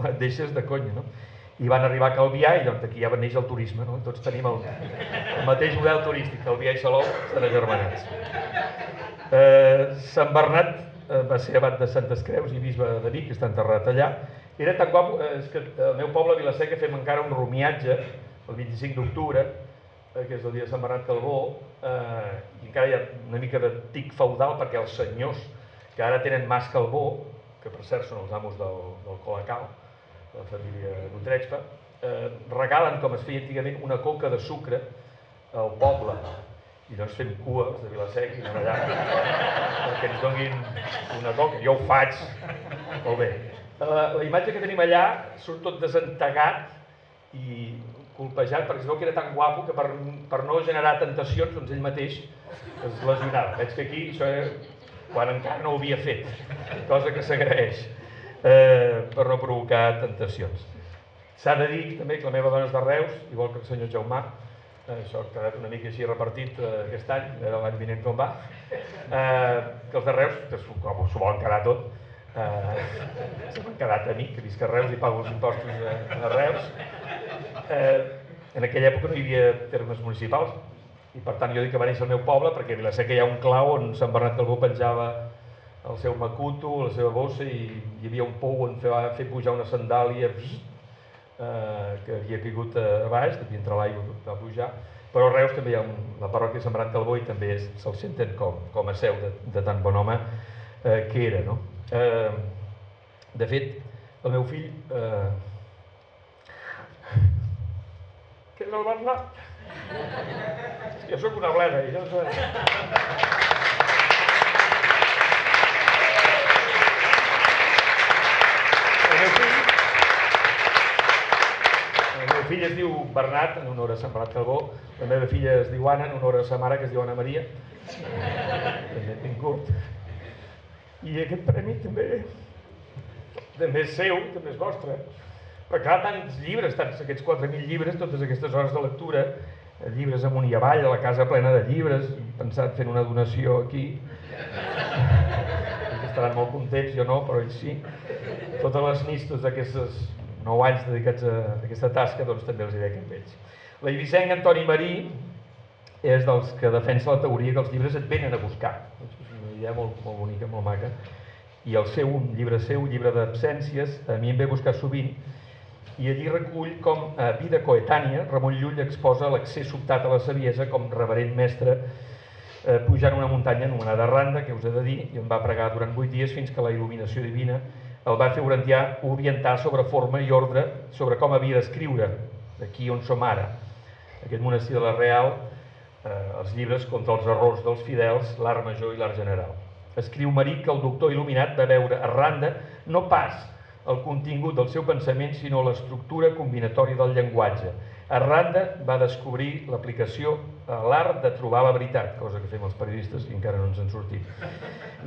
et deixes de conya, no? I van arribar a Calvià i doncs d'aquí ja va néixer el turisme, no? Tots tenim el mateix model turístic, Calvià i Salou estan agermanats. Sant Bernat va ser abat de Santes Creus i bisbe de Vic, que està enterrat allà. Era tan guapo, és que al meu poble, a Vila-seca, fem encara un romiatge el 25 d'octubre, que és el dia de Sant Bernat Calbó, i encara hi ha una mica de tic feudal perquè els senyors que ara tenen Mas Calbó, que per cert són els amos del Colacao, de la família d'Utrexpa, regalen, com es feia antigament, una coca de sucre al poble. I doncs fem cua, els de Vila-seca, i anem allà perquè ens donguin una coca. Jo ho faig. Molt bé. La imatge que tenim allà surt tot desentegat i colpejat, perquè es veu que era tan guapo que per no generar tentacions, doncs ell mateix es lesionava. Veig que aquí això era quan encara no ho havia fet, cosa que s'agraeix per no provocar tentacions. S'ha de dir també que la meva dona és de Reus, igual que el senyor Jaumà, això ha quedat una mica així repartit aquest any, l'any vinent com va, que els de Reus, que s'ho volen quedar tot, se m'han quedat a mi, que visc a Reus i pago els impostos a Reus. En aquella època no hi havia termes municipals i per tant jo dic que va néixer al meu poble perquè a Vila-seca hi ha un clau on Sant Bernat Calbó penjava el seu macuto, la seva bossa i hi havia un pou on va fer pujar una sandàlia que havia caigut a baix, devia entrar l'aigua que va pujar, però a Reus també hi ha la parròquia de Sant Bernat Calbó i també se'l senten com a seu de tan bon home que era, no? De fet, el meu fill, que és el Bernat, jo sóc una bleda i no El meu fill es diu Bernat, en honor a Sant Bernat Calbó. La meva filla es diu Anna, en honor a sa mare, que es diu Anna Maria. També tingut. I aquest premi també és seu, també és vostre. Però clar, tants llibres, aquests 4.000 llibres, totes aquestes hores de lectura, llibres amunt i avall, a la casa plena de llibres, pensat fent una donació aquí. Ells estaran molt contents, jo no, però ells sí. Totes les nits, tots aquests 9 anys dedicats a aquesta tasca, doncs també els hi dec amb ells. L'eivissenc Antoni Marí és dels que defensa la teoria que els llibres et venen a buscar. És una idea molt bonica, molt maca. I el seu, un llibre seu, llibre d'absències, a mi em ve a buscar sovint, i allí recull com a vida coetània Ramon Llull exposa l'accés sobtat a la saviesa com reverent mestre pujant una muntanya anomenada Randa, que us he de dir, i em va pregar durant 8 dies fins que la il·luminació divina el va fer orientar sobre forma i ordre sobre com havia d'escriure aquí on som ara. Aquest monestir de la Real, els llibres contra els errors dels fidels, l'art major i l'art general. Escriu Marí que el doctor il·luminat va veure a Randa no pas el contingut del seu pensament, sinó l'estructura combinatòria del llenguatge. A Randa va descobrir l'aplicació a l'art de trobar la veritat, cosa que fem els periodistes i encara no ens en sortim.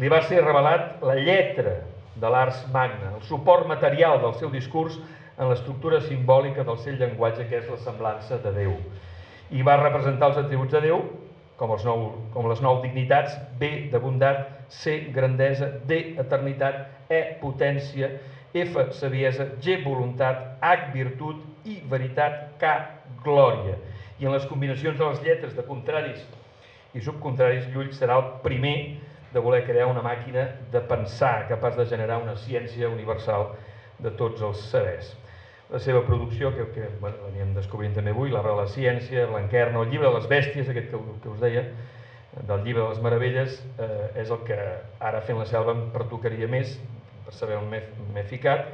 Li va ser revelat la lletra de l'ars magna, el suport material del seu discurs en l'estructura simbòlica del seu llenguatge, que és la semblança de Déu. I va representar els atributs de Déu, com les 9 dignitats: B, de bondat; C, grandesa; D, eternitat; E, potència; F, saviesa; G, voluntat; H, virtut; I, veritat; K, glòria. I en les combinacions de les lletres de contraris i subcontraris, Llull serà el primer de voler crear una màquina de pensar capaç de generar una ciència universal de tots els sabers. la seva producció, que veníem descobrint també avui, L'arbre de la ciència, Blanquerna, el llibre de les bèsties, aquest que us deia, del llibre de les meravelles, és el que ara fent la selva em pertocaria més, per saber on m'he ficat,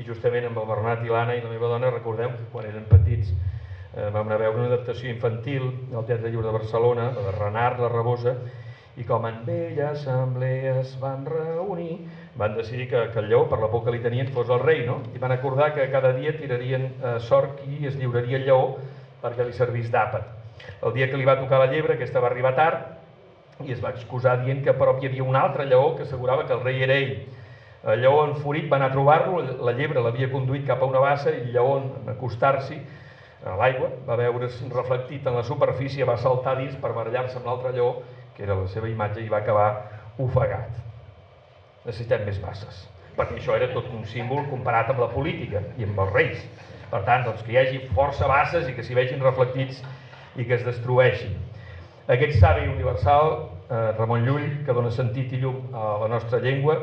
i justament amb el Bernat i l'Anna i la meva dona recordem que quan eren petits vam anar a veure una adaptació infantil al Teatre Lliure de Barcelona, la de Renard, la Rabosa, i com en vella assemblea es van reunir, van decidir que el lleó, per la por que li tenien, fos el rei, no? I van acordar que cada dia tirarien sort qui es lliuraria el lleó perquè li servís d'àpat. El dia que li va tocar la llebre, aquesta va arribar tard i es va excusar dient que prop hi havia un altre lleó que assegurava que el rei era ell. El lleó enfurit va anar a trobar-lo, la llebre l'havia conduït cap a una bassa i el lleó, en acostar-s'hi a l'aigua, va veure's reflectit en la superfície, va saltar dins per barallar-se amb l'altre lleó, que era la seva imatge, i va acabar ofegat. Necessitem més basses, perquè això era tot un símbol comparat amb la política i amb els reis. Per tant, doncs, que hi hagi força basses i que s'hi vegin reflectits i que es destrueixin. Aquest savi universal, Ramon Llull, que dona sentit i llum a la nostra llengua,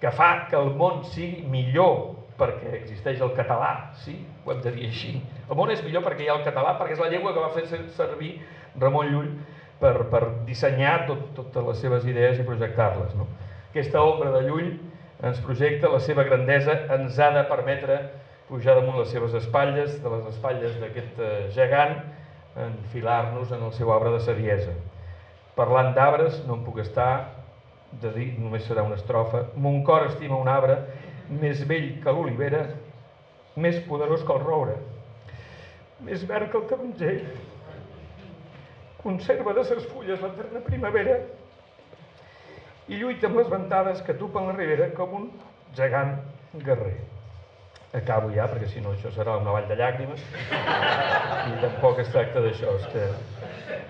que fa que el món sigui millor perquè existeix el català, sí, ho hem de dir així. El món és millor perquè hi ha el català, perquè és la llengua que va fer servir Ramon Llull per dissenyar totes les seves idees i projectar-les. Aquesta ombra de Llull ens projecta, la seva grandesa ens ha de permetre pujar damunt les seves espatlles, de les espatlles d'aquest gegant, enfilar-nos en el seu arbre de saviesa. Parlant d'arbres, no em puc estar de dir, només serà una estrofa: mon cor estima un arbre més vell que l'olivera, més poderós que el roure, més verd que el taronger, conserva de ses fulles l'eterna primavera i lluita amb les ventades que tupen la ribera com un gegant guerrer. Acabo ja, perquè si no això serà una vall de llàgrimes i tampoc es tracta d'això.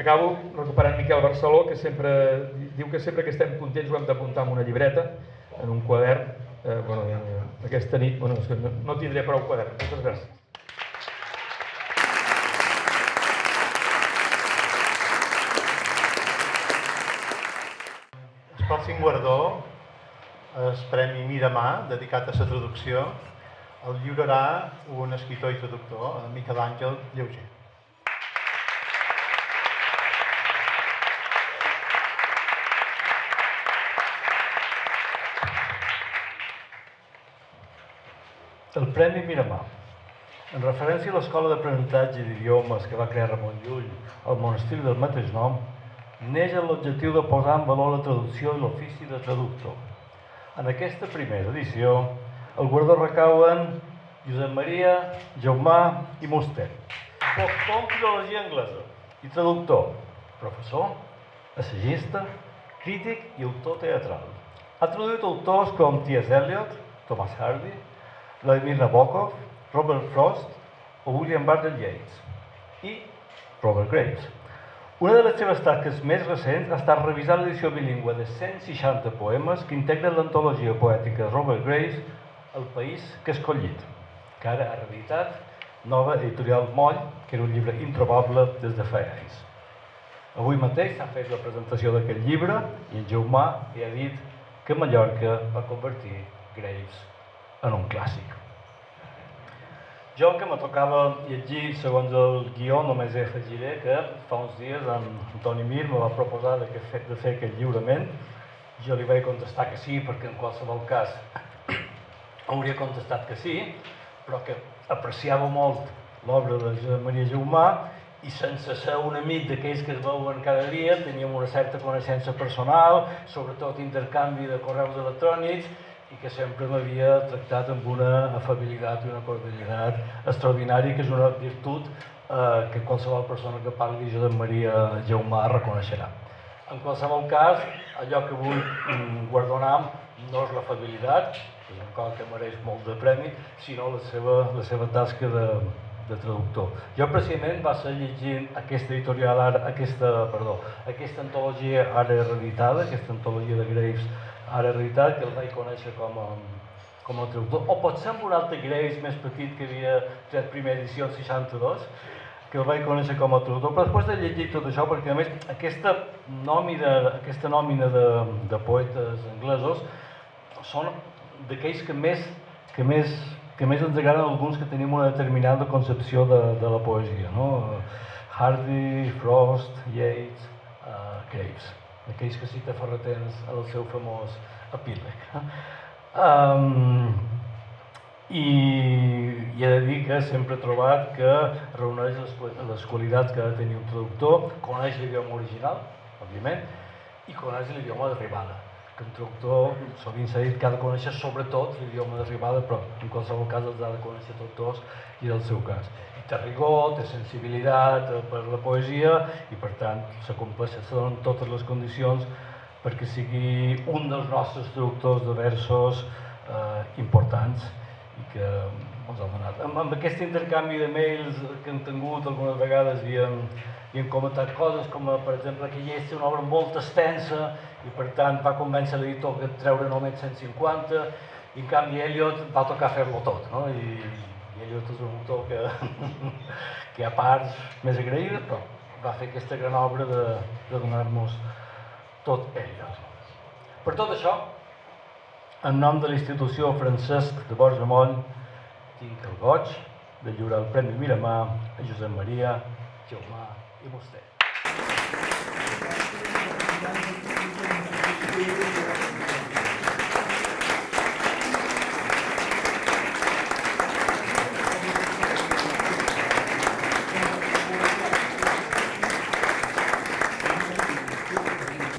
Acabo recuperant Miquel Barceló, que sempre diu que sempre que estem contents ho hem d'apuntar en una llibreta, en un quadern. Aquesta nit no tindré prou quadern. Moltes gràcies. El pròxim guardó, el Premi Miramar, dedicat a la traducció, el lliurarà un escriptor i traductor, Miquel Àngel Lleuger. El Premi Miramar. En referència a l'escola d'aprenentatge d'idiomes que va crear Ramon Llull al monestir del mateix nom, neix amb l'objectiu de posar en valor la traducció i l'ofici de traductor. En aquesta primera edició, el guardó recau en Josep Maria Jaumà i Mustet, doctor en filologia anglesa i traductor, professor, assagista, crític i autor teatral. Ha traduït autors com T.S. Eliot, Thomas Hardy, Vladimir Nabokov, Robert Frost o William Butler Yeats i Robert Graves. Una de les seves tasques més recents ha estat revisar l'edició bilingüe de 160 poemes que integren l'antologia poètica de Robert Graves, El país que he escollit, que ara ha reeditat nova editorial Moll, que era un llibre introbable des de fa anys. Avui mateix s'ha fet la presentació d'aquest llibre i en Jaumà ha dit que Mallorca va convertir Graves en un clàssic. Jo, que me tocava llegir segons el guió, només afegiré que fa uns dies en Toni Mir me va proposar de fer aquest lliurament. Jo li vaig contestar que sí, perquè en qualsevol cas hauria contestat que sí, però que apreciava molt l'obra de Josep Maria Jaumà i sense ser un amic d'aquells que es veuen cada dia, teníem una certa coneixença personal, sobretot intercanvi de correus electrònics, i que sempre m'havia tractat amb una afabilitat i una cordialitat extraordinària, que és una virtut que qualsevol persona que parli Josep Maria Jaumà reconeixerà. En qualsevol cas, allò que vull guardonar no és l'afabilitat, que és una cosa que mereix molt de premi, sinó la seva tasca de traductor. Jo precisament va ser llegint aquesta antologia ara reeditada, aquesta antologia de Graves ara reeditat, que el vaig conèixer com a traductor, o potser amb un altre Graves més petit que havia tret primera edició el 62, que el vaig conèixer com a traductor, però després de llegir tot això, perquè a més aquesta nòmina de poetes anglesos són d'aquells que més que més ens agraden alguns que tenim una determinada concepció de la poesia, no? Hardy, Frost, Yeats, Graves, aquells que cita Ferratens en el seu famós epíleg. I he de dir que sempre he trobat que reuneix les qualitats que ha de tenir un traductor, coneix l'idioma original, òbviament, i coneix l'idioma d'arribada. Que un traductor sovint s'ha dit que ha de conèixer sobretot l'idioma d'arribada, però en qualsevol cas els ha de conèixer tots dos, i és el seu cas. I té rigor, té sensibilitat per la poesia i per tant s'acompleixen totes les condicions perquè sigui un dels nostres traductors de versos importants i que ens ha donat. Amb aquest intercanvi de mails que hem tingut algunes vegades i hem comentat coses com, per exemple, que Yeats té una obra molt extensa i per tant va convèncer l'editor que treure només 150 i en canvi Eliot va tocar fer-lo tot, no? I Eliot és un autor que a part més agraïda, però va fer aquesta gran obra de donar-nos tot Eliot. Per tot això, en nom de la institució Francesc de Borja Moll, tinc el goig de lliurar el Premi Miramar a Josep Maria Jaumà i Musté.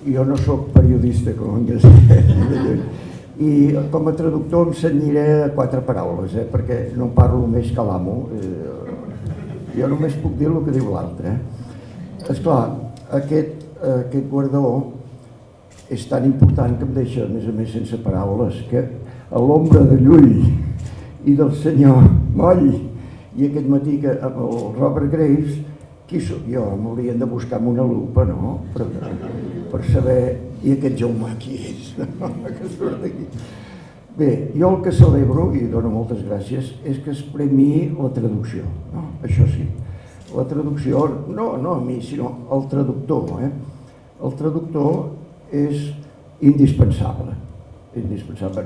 Jo no sóc periodista, com i com a traductor em cenyiré 4 paraules, perquè no parlo més que l'amo. Jo només puc dir el que diu l'altre. Esclar, aquest guardó és tan important que em deixa, a més, sense paraules, que a l'ombra de Llull i del senyor Moll i aquest matí que amb el Robert Graves, qui sóc jo? M'haurien de buscar amb una lupa, no? Per saber, i aquest Jaumà qui és, que surt d'aquí. Bé, jo el que celebro, i dono moltes gràcies, és que es premiï la traducció, no? Això sí. La traducció, no a mi, sinó al traductor. El traductor és indispensable.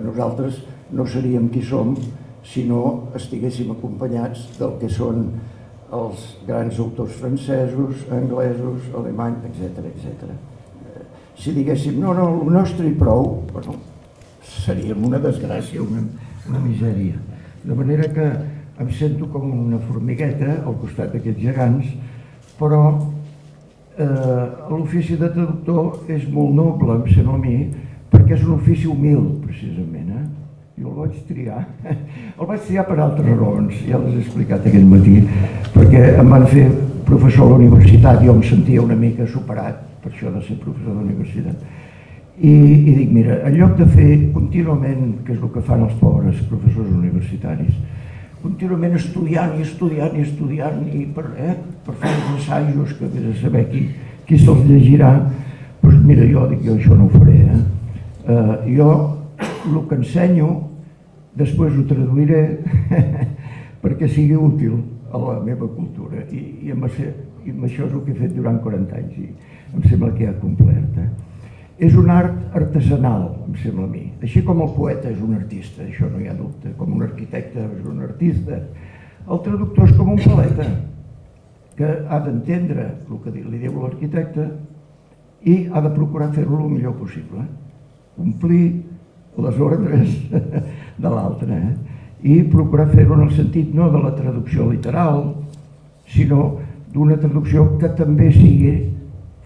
Nosaltres no seríem qui som si no estiguéssim acompanyats del que són els grans autors francesos, anglesos, alemanys, etc. Si diguéssim, no, el nostre i prou, bueno, seríem una desgràcia, una misèria. De manera que em sento com una formigueta al costat d'aquests gegants, però l'ofici de traductor és molt noble, em sembla a mi, perquè és un ofici humil, precisament. Jo el vaig triar. El vaig triar per altres raons, ja les he explicat aquest matí, perquè em van fer professor a la universitat, jo em sentia una mica superat per això de ser professor de la universitat. I dic, mira, en lloc de fer contínuament, que és el que fan els pobres professors universitaris, contínuament estudiant i per fer els assajos, que vés a saber qui se'ls llegirà, doncs mira, jo dic, jo això no ho faré. Jo el que ensenyo després ho traduiré perquè sigui útil a la meva cultura i amb això és el que he fet durant 40 anys i em sembla que ja he complert. És un art artesanal, em sembla a mi, així com el poeta és un artista, això no hi ha dubte, com un arquitecte és un artista. El traductor és com un paleta que ha d'entendre el que li diu l'arquitecte i ha de procurar fer-lo el millor possible, complir les ordres de l'altre i procurar fer-ho en el sentit no de la traducció literal, sinó d'una traducció que també sigui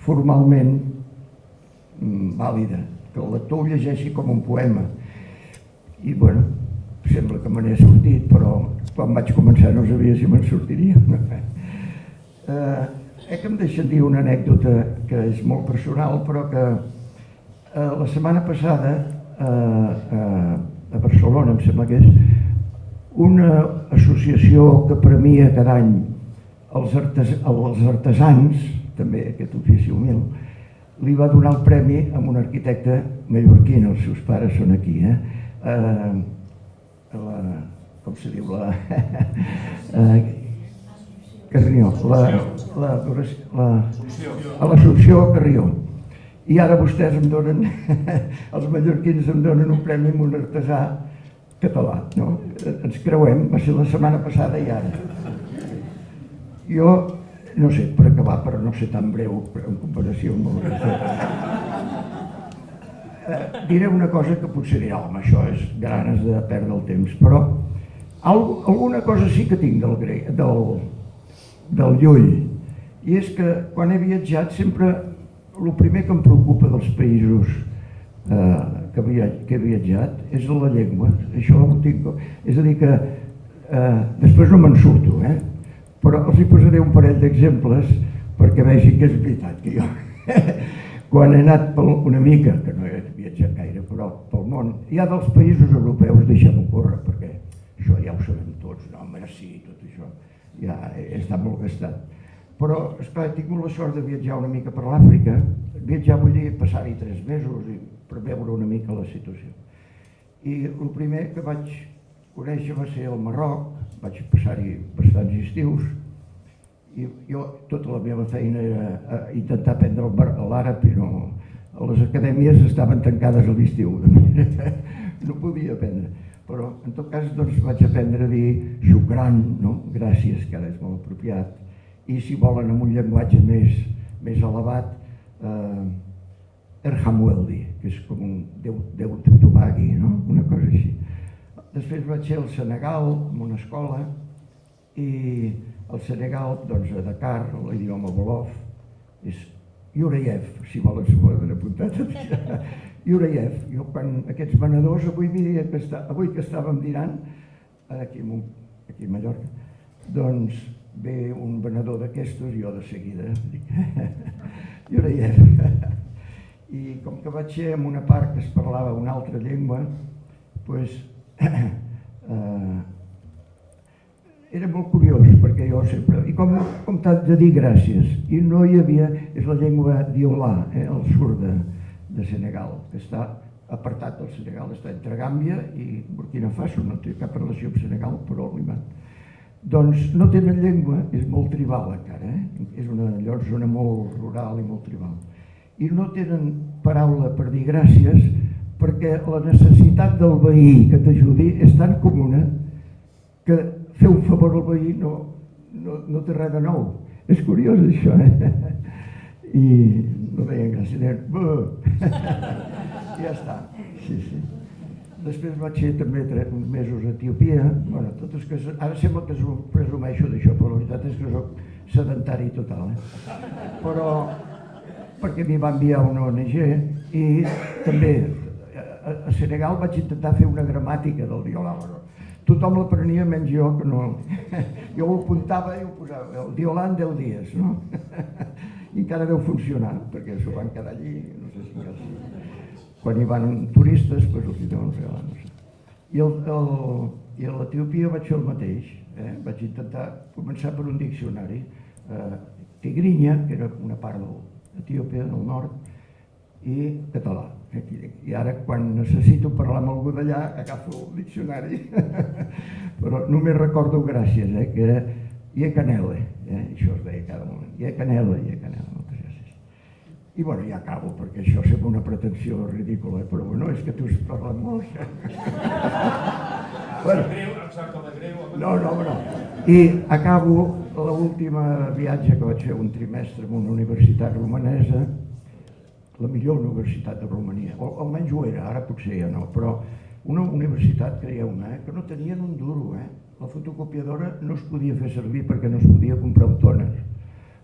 formalment vàlida, que el lector ho llegeixi com un poema. I bueno, sembla que me n'he sortit, però quan vaig començar no sabia si me'n sortiria. Que em deixen dir una anècdota que és molt personal, però que la setmana passada a Barcelona, em sembla que és, una associació que premia cada any els artesans, també aquest ofici humil, li va donar el premi a un arquitecte mallorquí, els seus pares són aquí, com se diu, Carrió, a l'Assumpció Carrió. I ara vostès em donen, els mallorquins em donen un premi a un artesà català, no? Ens creuem, va ser la setmana passada i ara. Jo, no sé, per acabar, per no ser tan breu en comparació amb el diré una cosa que potser dirà, home, això és ganes de perdre el temps, però alguna cosa sí que tinc del Llull, i és que quan he viatjat sempre el primer que em preocupa dels països que he viatjat és la llengua, això ho tinc, és a dir que després no me'n surto, però els hi posaré un parell d'exemples perquè vegin que és veritat que jo quan he anat una mica, que no he viatjat gaire, però pel món, ja dels països europeus deixem-ho córrer, perquè això ja ho sabem tots, no, merci, tot això, ja està molt gastat. Però, esclar, he tingut la sort de viatjar una mica per l'Àfrica, viatjar vull dir passar-hi 3 mesos per veure una mica la situació. I el primer que vaig conèixer va ser el Marroc, vaig passar-hi bastants estius, i jo tota la meva feina era intentar aprendre l'àrab i no, les acadèmies estaven tancades a l'estiu, no podia aprendre, però en tot cas doncs, vaig aprendre a dir shukran, no? Gràcies, que ara és molt apropiat, i si volen amb un llenguatge més elevat, erhamweldi, que és com un Déu t'obagui, no? Una cosa així. Després vaig ser al Senegal, en una escola, i al Senegal, doncs a Dakar, l'idioma Wolof, és Yureyev, si volen s'ho poden apuntar. Yureyev, jo quan aquests venedors, avui que estàvem dinant, aquí a Mallorca, doncs ve un venedor d'aquestos, jo de seguida dic, Yureyev. I com que vaig ser en una part que es parlava una altra llengua, doncs era molt curiós, perquè jo sempre... I com t'haig de dir gràcies, i no hi havia... És la llengua diolà, el sud de Senegal, que està apartat del Senegal, està entre Gàmbia i Burkina Faso, no té cap relació amb Senegal, però l'Iman. Doncs no tenen llengua, és molt tribal encara, és una zona molt rural i molt tribal. I no tenen paraula per dir gràcies, perquè la necessitat del veí que t'ajudi és tan comuna que fer un favor al veí no té res de nou. És curiós això, I no deien gràcies, deien i ja està, sí. Després vaig ser també uns mesos a Etiòpia, ara sembla que presumeixo d'això, però la veritat és que soc sedentari total, però perquè m'hi va enviar una ONG i també a Senegal vaig intentar fer una gramàtica del diolà. Tothom l'aprenia menys jo, que no... Jo ho apuntava i ho posava, el diolà en 10 dies, no? I encara deu funcionar, perquè s'ho van quedar allí, no sé si ja... Quan hi van turistes, doncs els hi deuen regalar, no sé. I a l'Etiòpia vaig fer el mateix, vaig intentar començar per un diccionari. Tigrinya, que era una part d'Etiòpia, del nord, i català. I ara, quan necessito parlar amb algú d'allà, agafo el diccionari. Però només recordo gràcies, que era Iekanele, això es deia cada moment. Iekanele, moltes gràcies. I bueno, ja acabo, perquè això sembla una pretensió ridícula, però bueno, és que tu has parlat molt. No. I acabo l'última viatge que vaig fer un trimestre en una universitat romanesa, la millor universitat de Romania, o almenys ho era, ara potser ja no, però una universitat, creieu-me, que no tenien un duro, la fotocopiadora no es podia fer servir perquè no es podia comprar un tòner,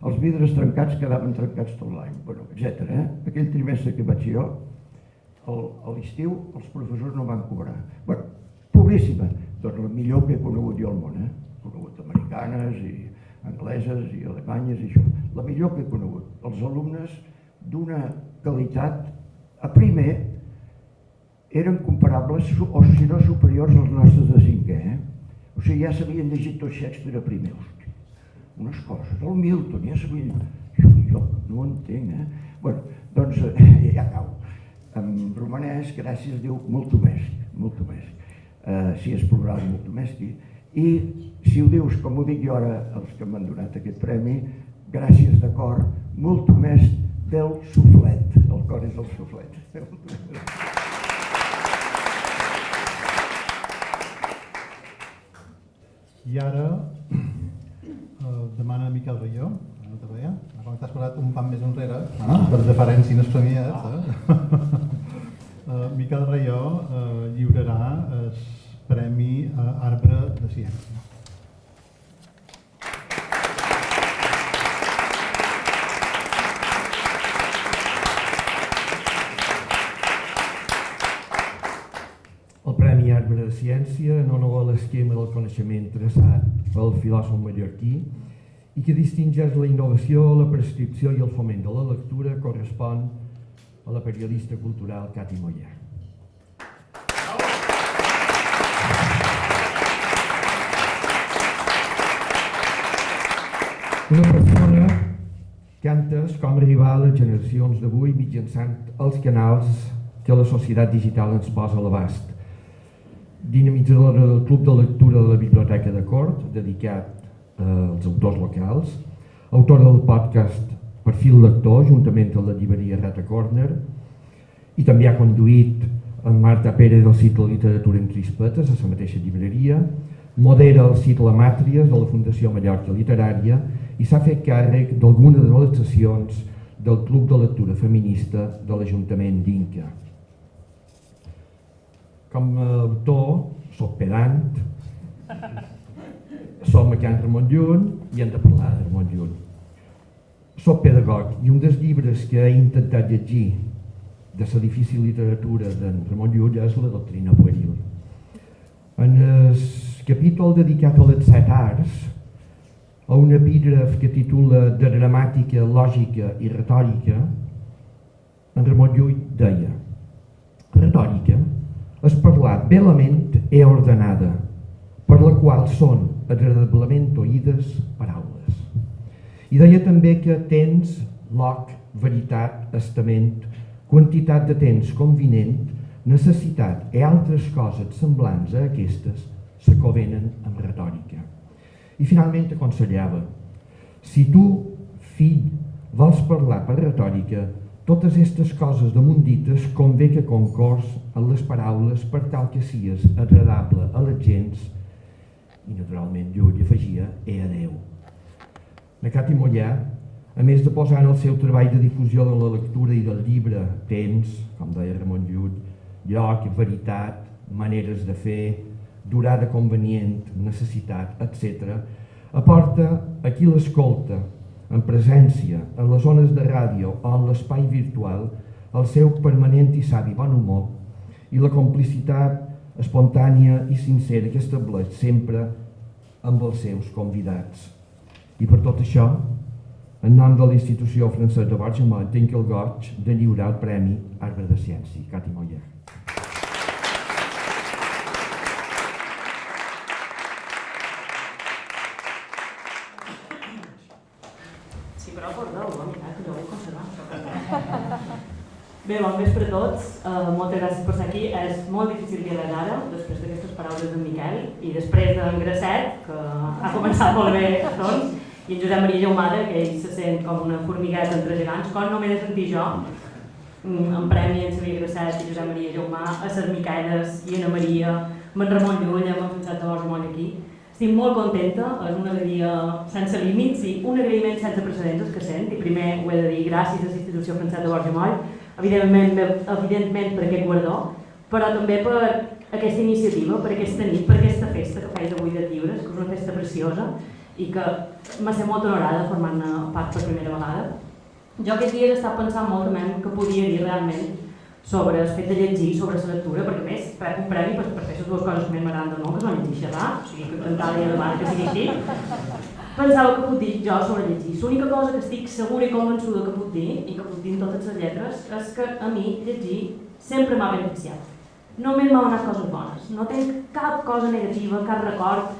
els vidres trencats quedaven trencats tot l'any, etc. Aquell trimestre que vaig jo, a l'estiu els professors no van cobrar. Pobríssima, doncs la millor que he conegut jo al món, he conegut americanes i angleses i alemanyes i això, la millor que he conegut. Els alumnes d'una qualitat, a primer, eren comparables, o si no superiors als nostres de 5è. O sigui, ja s'havien llegit tot Shakespeare a primer. Hòstia, unes coses, el Milton, ja s'havien... Jo no ho entenc, Bueno, doncs ja acabo. En romanès, gràcies, diu multumesc. Si és plural, multumesqui. I si ho dius, com ho dic jo ara, els que m'han donat aquest premi, gràcies de cor, multumesc del suflet. El cor és el suflet. I ara demana Miquel Raió, no te veia, com t'has posat un pan més enrere, per deferència als premiats. Miquel Raió lliurarà el Premi Arbre de Ciència. El Premi Arbre de Ciència en honor a l'esquema del coneixement traçat pel filòsof mallorquí i que distingeix la innovació, la prescripció i el foment de la lectura correspon a la periodista cultural Cati Moller. Una persona que ha entès com arribar a les generacions d'avui mitjançant els canals que la societat digital ens posa a l'abast. Dinamitzadora del Club de Lectura de la Biblioteca de Cort, dedicat als autors locals, autora del podcast Perfil Lector, juntament amb la llibreria Rata Corner, i també ha conduït amb Marta Pérez del cicle Literatura en Crispetes, a la mateixa llibreria, modera el cicle Màtries de la Fundació Mallorca Literària i s'ha fet càrrec d'algunes de les sessions del Club de Lectura Feminista de l'Ajuntament d'Inca. Com a autor, soc pedant, som a Can Ramon Llull i hem de parlar de Ramon Llull. Soc pedagog i un dels llibres que he intentat llegir de la difícil literatura d'en Ramon Llull és la Doctrina Pueril. En el capítol dedicat a les 7 arts, a un epígraf que titula De gramàtica, lògica i retòrica, en Ramon Llull deia: retòrica és parlar bellament e ordenada, per la qual són agradablement oïdes paraules. I deia també que temps, loc, veritat, estament, quantitat de temps convinent, necessitat i altres coses semblants a aquestes se covenen amb retòrica. I finalment aconsellava: si tu, fill, vols parlar per retòrica, totes aquestes coses damunt dites convé que concors en les paraules per tal que sies agradable a les gens, i naturalment Llull afegia, a Déu. La Cati Moller, a més de posar en el seu treball de difusió de la lectura i del llibre temps, com deia Ramon Llull, lloc, veritat, maneres de fer, durada convenient, necessitat, etc., aporta a qui l'escolta, en presència, en les zones de ràdio o en l'espai virtual, el seu permanent i savi bon humor i la complicitat espontània i sincera que estableix sempre amb els seus convidats. I per tot això, en nom de la institució francesa de Bargemont, tinc el goig de lliurar el Premi Arbre de Ciència, Cati Moller. Sí, però perdó, que no ho vull conservar. Bé, bon vespre a tots. Moltes gràcies per estar aquí. És molt difícil dir res ara, després d'aquestes paraules d'en Miquel, i després d'en Grasset, que ha començat molt bé doncs, i en Josep Maria Jaumada, que ell se sent com una formigueta entre gegants, com no m'he de sentir jo, en premi en Xavier Grasset i Josep Maria Jaumà, a les Miqueles i Ana Maria, amb en Ramon Llull, amb en Francesc de Borgemont aquí. Estic molt contenta, és una alegria sense límits i un agraïment sense precedents que sent, i primer ho he de dir gràcies a la institució Francesc de Borgemont, evidentment per aquest guardó, però també per aquesta iniciativa, per aquesta nit, per aquesta festa que feia d'avui de llibres, que és una festa preciosa i que m'ha set molt honorada de formar-ne part per primera vegada. Jo aquests dies he estat pensant molt també que podia dir realment sobre el fet de llegir, sobre la lectura, perquè més rep un premi per fer les dues coses que més m'agraden del món, que són llegir i xerrar, o sigui que intentar i demà que sigui així. Pensava que puc dir jo sobre llegir. L'única cosa que estic segura i convençuda que puc dir, i que puc dir en totes les lletres, és que a mi llegir sempre m'ha beneficiat. Només m'ha donat coses bones. No tinc cap cosa negativa, cap record.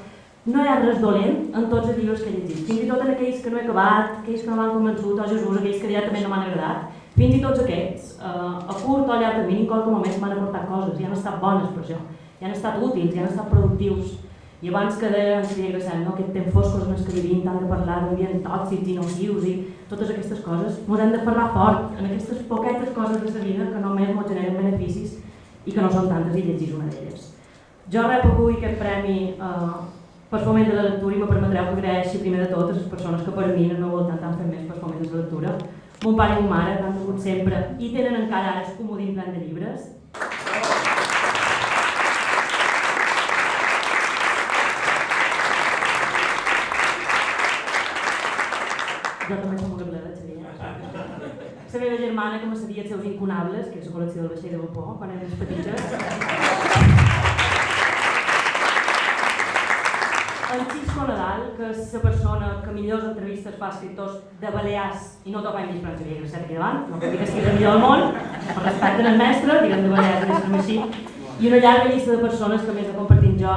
No hi ha res dolent en tots els llibres que he llegit. Fins i tot en aquells que no he acabat, aquells que no m'han convençut, o Jesús, aquells que directament no m'han agradat. Fins i tots aquests, a curt o a llarg termini, en qualque moment m'han aportat coses, i han estat bones per això. I han estat útils, i han estat productius. I abans que deia en Xavier Grasset, no, aquest temps foscos en el que vivim, tant de parlar d'ambients tòxics i nocius i totes aquestes coses, ens hem de parlar fort en aquestes poquetes coses de la vida que només ens generen beneficis i que no són tantes i llegir una d'elles. Jo rep avui aquest premi pel foment de la lectura i me permetreu que agraeixi primer de tot a les persones que per mi en el meu voltant han fet més pel foment de la lectura. Mon pare i mon mare, que han tingut sempre i tenen encara ara el comodín plan de llibres. Jo també som una bleda, Xavier. La meva germana, que me sabia els seus incunables, que és la col·lecció del vaixell de vapor, quan érem petites. En Xisco Nadal, que és la persona que millors entrevistes fa a escriptors de Balears, i no toca mig Xavier Grasset aquí davant, no puc dir que sigui el millor del món, per respecte al mestre, diguem de Balears, diguem així, i una llarga llista de persones que més he compartit jo,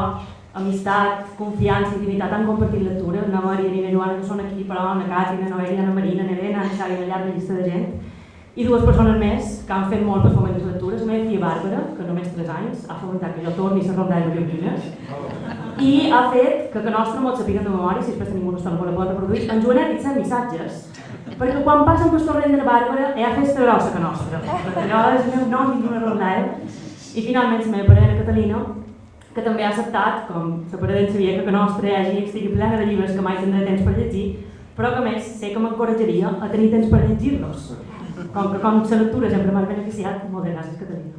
amistat, confiança, intimitat, han compartit lectura, na Maria i na Joana, que són aquí, però na Cati, na Noelia, na Marina, na Helena, na Xavi, una llarga llista de gent, i dues persones més que han fet molt per foment les lectures, la meva filla Bàrbara, que només 3 anys, ha fomentat que jo torni a la ronda de mallorquines, i ha fet que nostre molt sapiguen de memòria, si després tenim una estona per la poder reproduir, en Joanet i 7 missatges, perquè quan passen per el torrent de la Bàrbara ha festa grossa que nostra, perquè allò és el meu nom i una rondada, i finalment la meva parella Catalina, que també ha acceptat, com la parella d'en Xavier, que nostra estigui plena de llibres que mai tindré temps per llegir, però que a més sé que m'encoratjaria a tenir temps per llegir-los. Com la lectura sempre m'ha beneficiat, moltes gràcies, Catalina.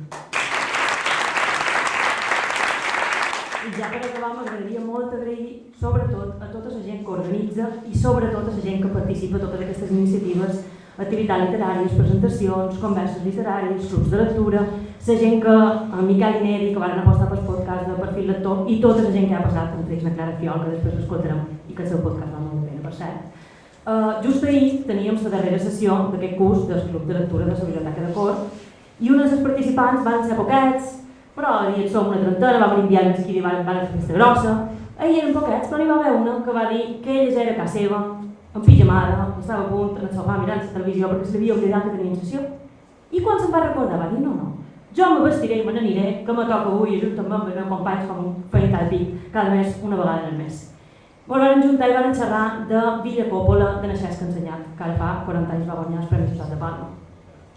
I ja per acabar m'agradaria molt agrair sobretot a tota la gent que organitza i sobretot a la gent que participa a totes aquestes iniciatives, activitats literàries, presentacions, converses literàries, clubs de lectura, la gent que, en Miquel i Neri, que van apostar pel podcast de Perfil Lector, i tota la gent que ha passat, entre ells la Clara Fiol, que després l'escoltarem i que el seu podcast va molt bé, per cert. Just ahir teníem la darrera sessió d'aquest curs del Club de Lectura de la Biblioteca de Cor i uns dels participants van ser poquets, però ahir som una trentena, vam enviar el mesquí i van fer festa grossa. Ahir eren poquets, però n'hi va haver una que va dir que ella ja era a casa seva, en pijamada, estava a punt en el sofà mirant la televisió perquè se l'havia oblidat que tenia sessió. I quan se'n va recordar va dir no, jo me vestiré i me n'aniré, que me toca avui juntament amb els meus companys com feien cada pic, cada mes, una vegada en el mes. Ens vam juntar i vam xerrar de Villa Coppola de Naixesc Ensenyat, que ara fa 40 anys va guanyar els Premis Ciutat de Palma.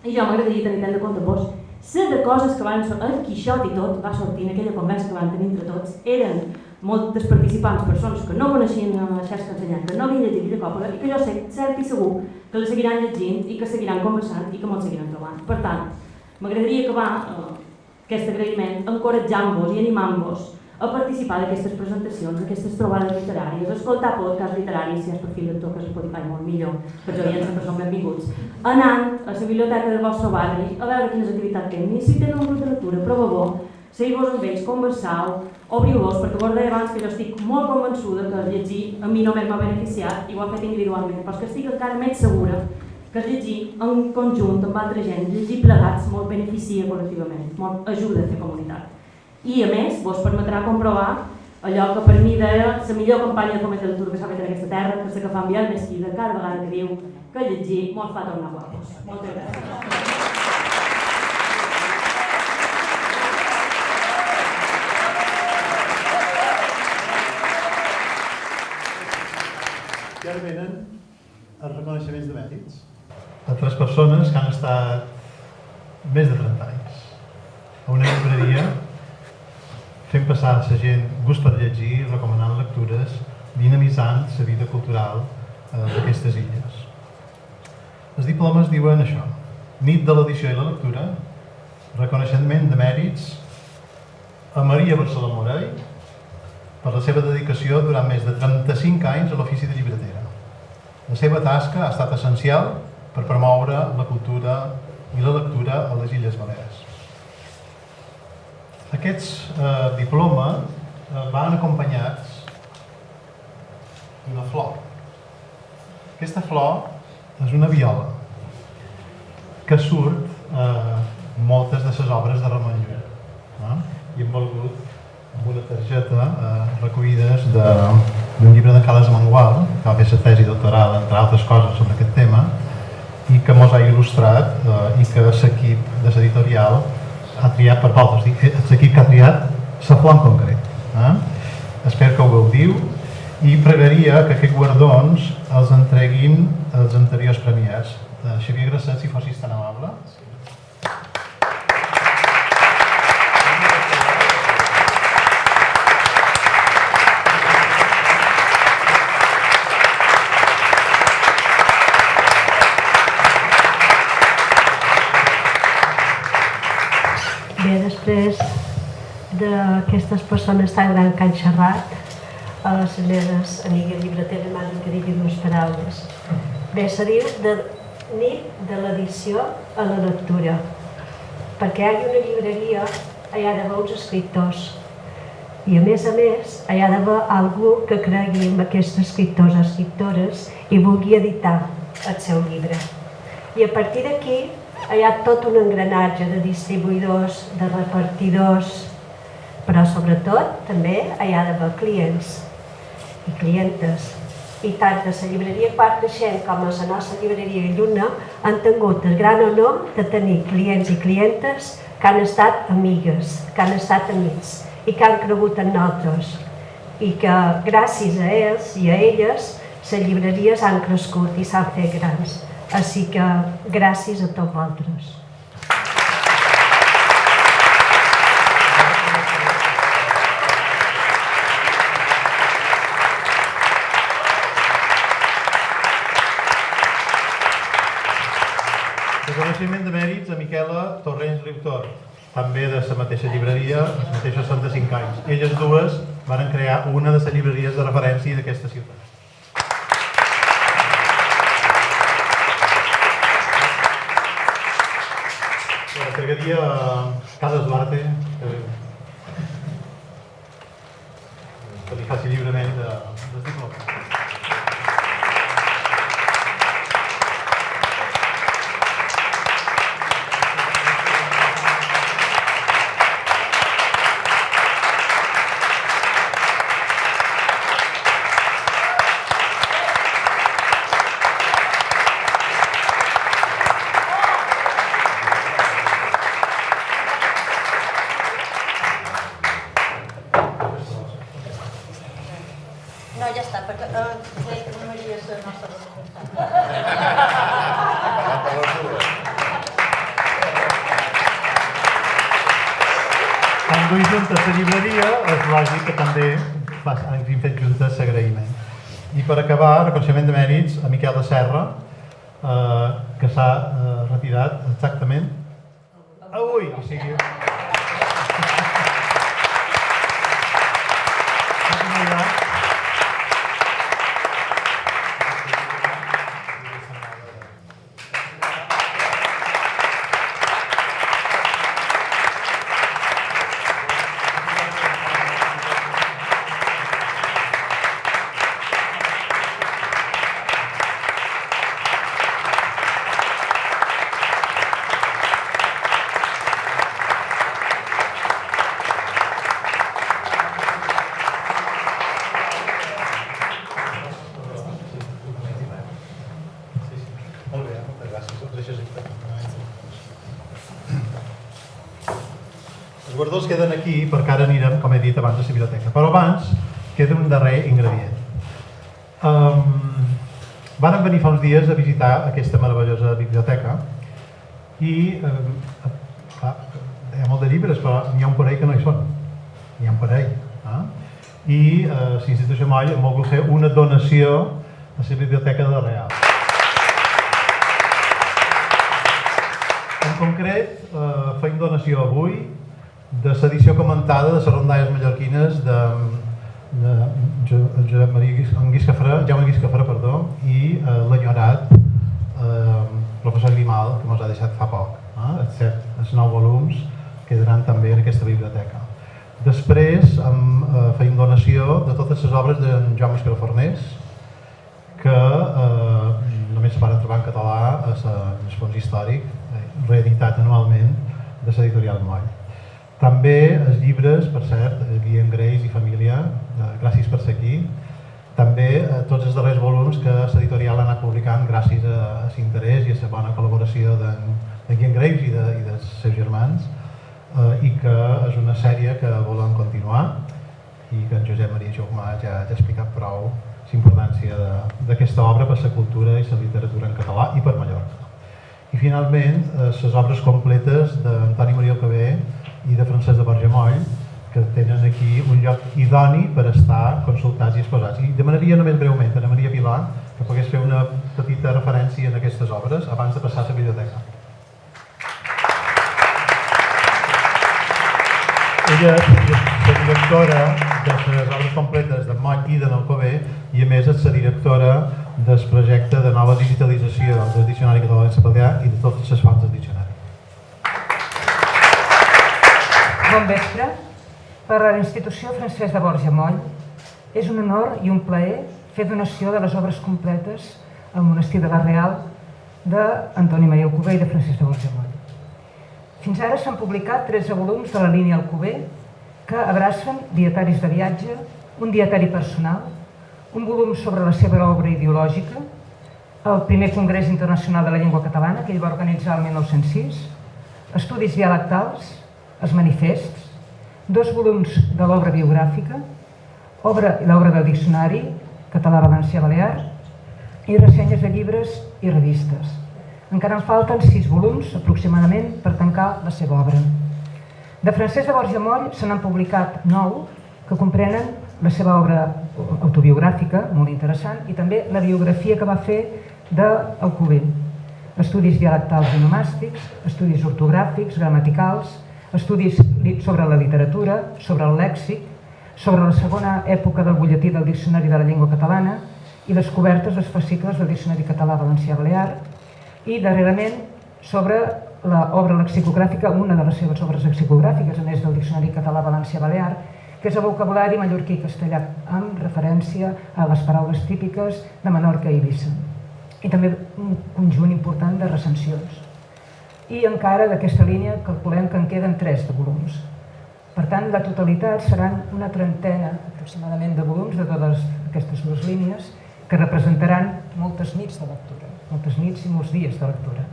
I jo m'agradaria tenir tant de compte amb vos. De coses que van sortir, el Quixot i tot va sortir en aquella conversa que van tenir entre tots, eren moltes participants, persones que no coneixien Naixesc Ensenyat, que no havien llegit Villa Coppola i que jo sé, cert i segur, que la seguiran llegint i que seguiran conversant i que molt seguiran trobant. Per tant, m'agradaria acabar aquest agraïment encoratjant-vos i animant-vos a participar d'aquestes presentacions, d'aquestes trobades literàries, a escoltar podcasts literaris, si és Perfil Lector, que és Spotify molt millor, que els oients sempre són benvinguts, anant a la biblioteca del vostre barri, a veure quines activitats tenen, i si tenen un grup de lectura, proveu-ho, seguiu-vos amb ells, conversau, obriu-vos, perquè vos deia abans que jo estic molt convençuda que llegir a mi només m'ha beneficiat, i ho he fet individualment, però que estic encara més segura que llegir en conjunt amb altra gent, llegir plegats, molt beneficia col·lectivament, molt ajuda a fer comunitat. I a més, vos permetrà comprovar allò que per mi deia la millor campanya de foment de lectura que s'ha fet en aquesta terra, que és la que fa enviar el mesquí cada vegada que diu que llegir molt fa tornar guapos. Moltes gràcies. I ara venen els reconeixements de mèrits a 3 persones que han estat més de 30 anys a una llibreria fent passar a la gent gust per llegir, recomanant lectures, dinamitzant la vida cultural d'aquestes illes. Els diplomes diuen això: nit de l'edició i la lectura, reconeixement de mèrits a Maria Barceló Morell per la seva dedicació durant més de 35 anys a l'ofici de llibretera. La seva tasca ha estat essencial per promoure la cultura i la lectura a les Illes Balears. Aquests diplomes van acompanyats d'una flor. Aquesta flor és una viola que surt moltes de les obres de Ramon Llull. I hem volgut amb una targeta recollides d'un llibre d'en Carles Mangual, que va fer la tesi doctoral, entre altres coses, sobre aquest tema, i que mos ha il·lustrat i que l'equip de l'editorial ha triat per vosaltres. L'equip que ha triat la flor en concret. Espero que ho gaudiu i pregaria que aquests guardons els entreguin els anteriors premiats. Xavier Grasset, si fossis tan amable. Bé, després d'aquestes persones tan grans que han xerrat, a les meves amigues llibreteres m'han dit que digui dues paraules. Bé, se diu de nit de l'edició a la lectura, perquè hi ha una llibreria, hi ha d'haver uns escriptors, i a més, hi ha d'haver algú que cregui en aquests escriptors o escriptores i vulgui editar el seu llibre. I a partir d'aquí hi ha tot un engranatge de distribuïdors, de repartidors, però sobretot també hi ha d'haver clients i clientes. I tant de la llibreria Quart Naixent com a la nostra llibreria Lluna han tingut el gran honor de tenir clients i clientes que han estat amigues, que han estat amics i que han cregut en nosaltres. I que gràcies a ells i a elles les llibreries han crescut i s'han fet grans. Així que gràcies a tots vosaltres. Reconeixement de mèrits a Miquela Torrents Riutor, també de la mateixa llibreria, els mateixos 65 anys. Elles dues van crear una de les llibreries de referència d'aquesta ciutat. T'agradaria Carles Duarte que li faci lliurement dels diplomes. No, ja està, perquè crec que no m'hauria de la nostra representant. Quan duim juntes la llibreria, és lògic que també hagin fet juntes l'agraïment. I per acabar, reconeixement de mèrits a Miquel de Serra, que s'ha retirat exactament avui. O sigui, els guardons queden aquí perquè ara anirem, com he dit abans, a la biblioteca. Però abans queda un darrer ingredient. Vàrem venir fa uns dies a visitar aquesta meravellosa biblioteca i hi ha molt de llibres, però n'hi ha un parell que no hi són. N'hi ha un parell. I l'Institució Moll ha volgut fer una donació a la biblioteca de Real. En concret, feim donació avui de l'edició comentada de les rondalles mallorquines de Jaume Guiscafré i l'enyorat professor Grimal, que ens ha deixat fa poc. Els 9 volums quedaran també en aquesta biblioteca. Després feim donació de totes les obres d'en Jaume Escalafornés, que només se van trobar en català al fons històric, reeditat anualment de l'editorial Moll. També els llibres, per cert, Guillem Greix i família, gràcies per ser aquí. També tots els darrers volums que l'editorial ha anat publicant gràcies a l'interès i a la bona col·laboració de Guillem Greix i dels seus germans, i que és una sèrie que volem continuar i que en Josep Maria Jaume ja ha explicat prou la importància d'aquesta obra per la cultura i la literatura en català i per Mallorca. I finalment, les obres completes d'Antoni Maria Alcabé i de Francesc de Borja Moll, que tenen aquí un lloc idoni per estar consultats i exposats. I demanaria només breument a Ana Maria Pilar que pogués fer una petita referència en aquestes obres abans de passar a la biblioteca. Ella és la directora de les obres completes de Moll i de l'Alcover i a més és la directora del projecte de nova digitalització del Diccionari Català Valencià Balear i de totes les fonts del diccionari. Bon vespre. Per a la institució Francesc de Borja Moll és un honor i un plaer fer donació de les obres completes al monestir de la Real d'Antoni Maria Alcover i de Francesc de Borja Moll. Fins ara s'han publicat 13 volums de la línia Alcover que abracen dietaris de viatge, un dietari personal, un volum sobre la seva obra ideològica, el primer Congrés Internacional de la Llengua Catalana que ell va organitzar el 1906, estudis dialectals, els manifests, 2 volums de l'obra biogràfica, l'obra del diccionari català-valencià-balear i ressenyes de llibres i revistes. Encara en falten 6 volums, aproximadament, per tancar la seva obra. De Francesc de Borja Moll se n'han publicat 9, que comprenen la seva obra autobiogràfica, molt interessant, i també la biografia que va fer d'Alcover. Estudis dialectals i nomàstics, estudis ortogràfics, gramaticals, estudis sobre la literatura, sobre el lèxic, sobre la segona època del butlletí del Diccionari de la Llengua Catalana i descobertes dels fascicles del Diccionari Català-Valencià-Balear i, darrerament, sobre l'obra lexicogràfica, una de les seves obres lexicogràfiques, a més del Diccionari Català-Valencià-Balear, que és el vocabulari mallorquí i castellà, amb referència a les paraules típiques de Menorca i Eivissa. I també un conjunt important de recensions. I encara d'aquesta línia calculem que en queden 3 de volums. Per tant, la totalitat seran una trentena aproximadament de volums de totes aquestes 2 línies que representaran moltes nits de lectura, moltes nits i molts dies de lectura.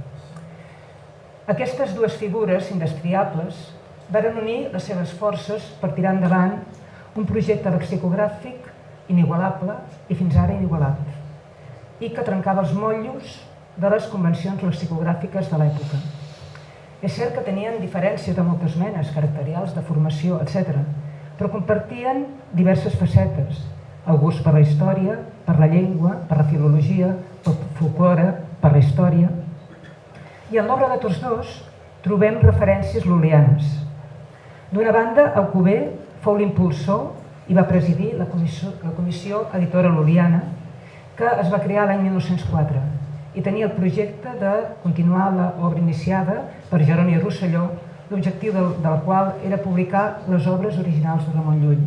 Aquestes 2 figures indestriables varen unir les seves forces per tirar endavant un projecte lexicogràfic inigualable i fins ara inigualat i que trencava els motllos de les convencions lexicogràfiques de l'època. És cert que tenien diferències de moltes menes, caracterials, de formació, etc., però compartien diverses facetes, el gust per la història, per la llengua, per la filologia, pel folklore, per la història. I en l'obra de tots 2 trobem referències lul·lianes. D'una banda, Alcover fou l'impulsor i va presidir la comissió editora lul·liana que es va crear l'any 1904 i tenia el projecte de continuar l'obra iniciada per Jeroni Rosselló, l'objectiu del qual era publicar les obres originals de Ramon Llull.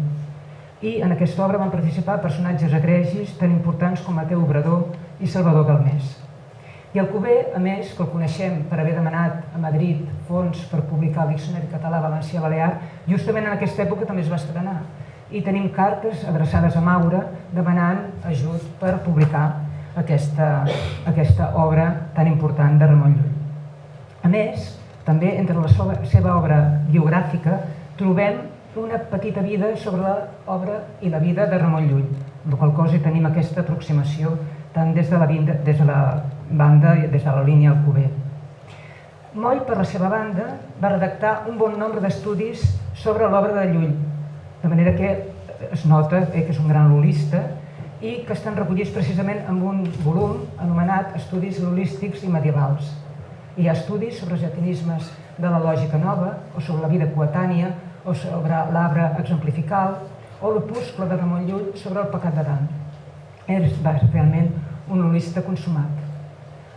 I en aquesta obra van participar personatges egregis tan importants com Mateu Obrador i Salvador Galmés. I Alcover, a més, que el coneixem per haver demanat a Madrid fons per publicar el Diccionari Català-Valencià-Balear, justament en aquesta època també es va estrenar. I tenim cartes adreçades a Maura demanant ajut per publicar aquesta obra tan important de Ramon Llull. A més, també entre la seva obra biogràfica trobem una petita vida sobre l'obra i la vida de Ramon Llull, amb la qual cosa tenim aquesta aproximació tant des de la banda i des de la línia Alcover. Moll, per la seva banda, va redactar un bon nombre d'estudis sobre l'obra de Llull, de manera que es nota que és un gran lul·lista i que estan recollits precisament en un volum anomenat Estudis lul·lístics i medievals. Hi ha estudis sobre els llatinismes de la lògica nova, o sobre la vida coetània, o sobre l'arbre exemplifical, o l'opuscle de Ramon Llull sobre el pecat d'Adam. És realment un lul·lista consumat.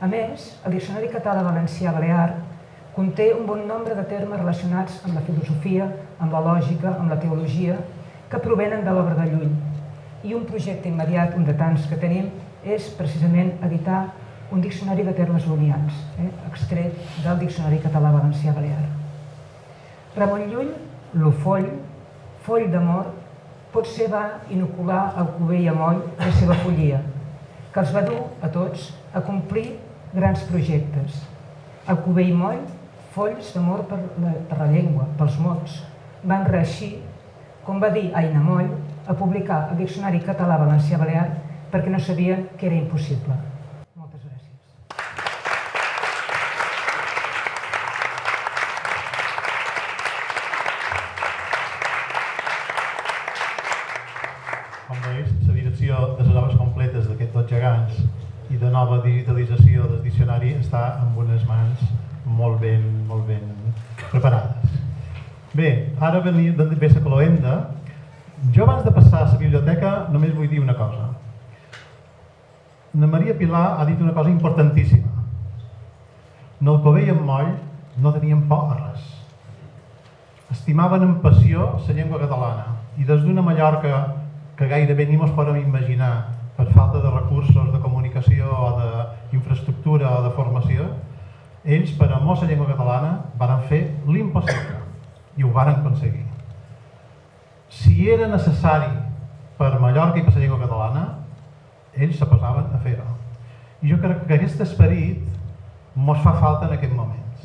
A més, el Diccionari Català-Valencià-Balear conté un bon nombre de termes relacionats amb la filosofia, amb la lògica, amb la teologia, que provenen de l'obra de Llull. I un projecte immediat, un de tants que tenim, és precisament editar un diccionari de termes lul·lians, extret del Diccionari Català-Valencià-Balear. Ramon Llull, l'Ofoll, foll d'amor, potser va inocular a Alcover i a Moll la seva follia, que els va dur a tots a complir grans projectes. Alcover i Moll, folls d'amor per la llengua, pels mots, van reeixir, com va dir Aina Moll, a publicar el Diccionari Català-Valencià-Balear perquè no sabien que era impossible. Moltes gràcies. Com veus, la direcció de les obres completes d'aquests 2 gegants i de nova digitalització del diccionari està en unes mans molt ben preparades. Bé, ara ve la cloenda. Jo abans de passar a la biblioteca només vull dir una cosa. Na Maria Pilar ha dit una cosa importantíssima. En Alcover i en Moll no tenien por a res. Estimaven amb passió la llengua catalana i des d'una Mallorca que gairebé ni mos podem imaginar per falta de recursos, de comunicació o d'infraestructura o de formació, ells, per amor a la llengua catalana, van fer l'impossible i ho van aconseguir. Si era necessari per Mallorca i per la llengua catalana, ells se posaven a fer-ho. I jo crec que aquest esperit mos fa falta en aquests moments.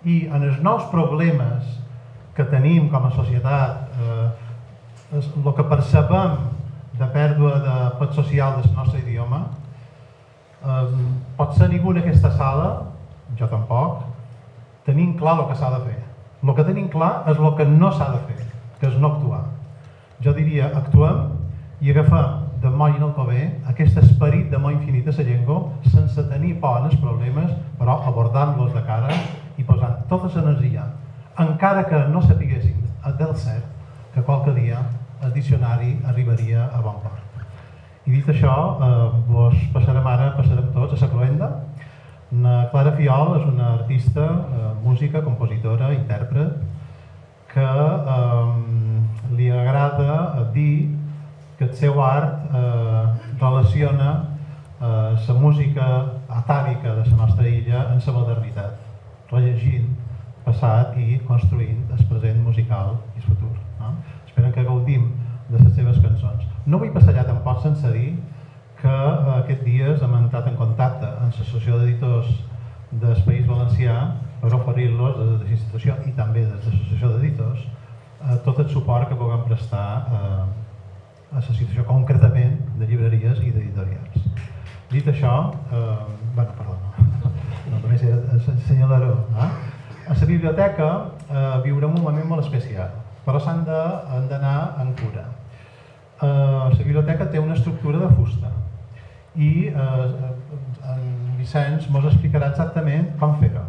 I en els nous problemes que tenim com a societat, el que percebem de pèrdua de pes social del nostre idioma, potser ningú en aquesta sala, jo tampoc, tenim clar el que s'ha de fer. El que tenim clar és el que no s'ha de fer, que és no actuar. Jo diria, actuem i agafem de Moll i Alcover aquest esperit d'amor infinit a la llengua sense tenir por en els problemes, però abordant-los de cara i posant tota l'energia, encara que no sapiguéssim del cert que qualque dia el diccionari arribaria a bon port. I dit això, passarem tots a la cloenda. La Clara Fiol és una artista, música, compositora, intèrpret, que li agrada dir que el seu art relaciona la música atàvica de la nostra illa amb la modernitat, rellegint passat i construint el present musical i el futur. Espero que gaudim de les seves cançons. No vull passar allà tampoc sense dir que aquests dies hem entrat en contacte amb l'Associació d'Editors del País Valencià per oferir-los des de l'institució i també des de l'Associació d'Editors tot el suport que puguem prestar a la situació concretament de llibreries i d'editorials. Dit això, no només era assenyalar-ho. A la biblioteca viurem un moment molt especial, però s'han d'anar en cura. La biblioteca té una estructura de fusta i en Vicenç mos explicarà exactament com fer-ho.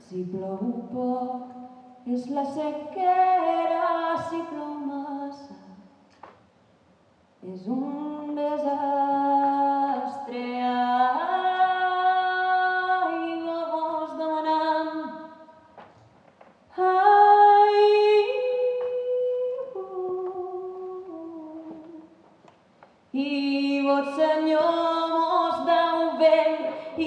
Si plou poc és la sequera, si plou massa és un desastre. Ai, no vos demanem, ai, i vos senyor mos deu vent i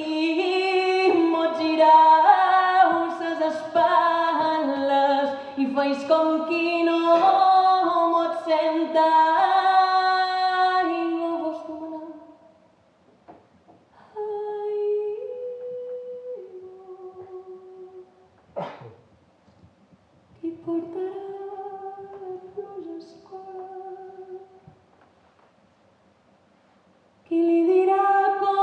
mos girau ses espatlles i feis com qui no mos senta. Ai, no vos demanem, ai, qui portarà pluges quan? Qui li dirà com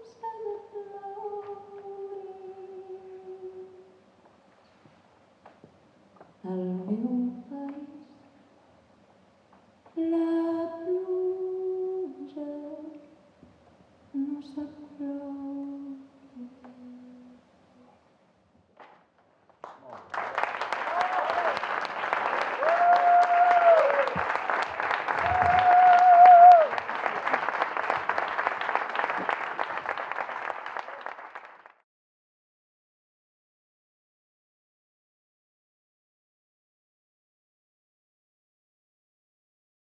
s'ha de ploure? Al meu país la pluja no sap ploure.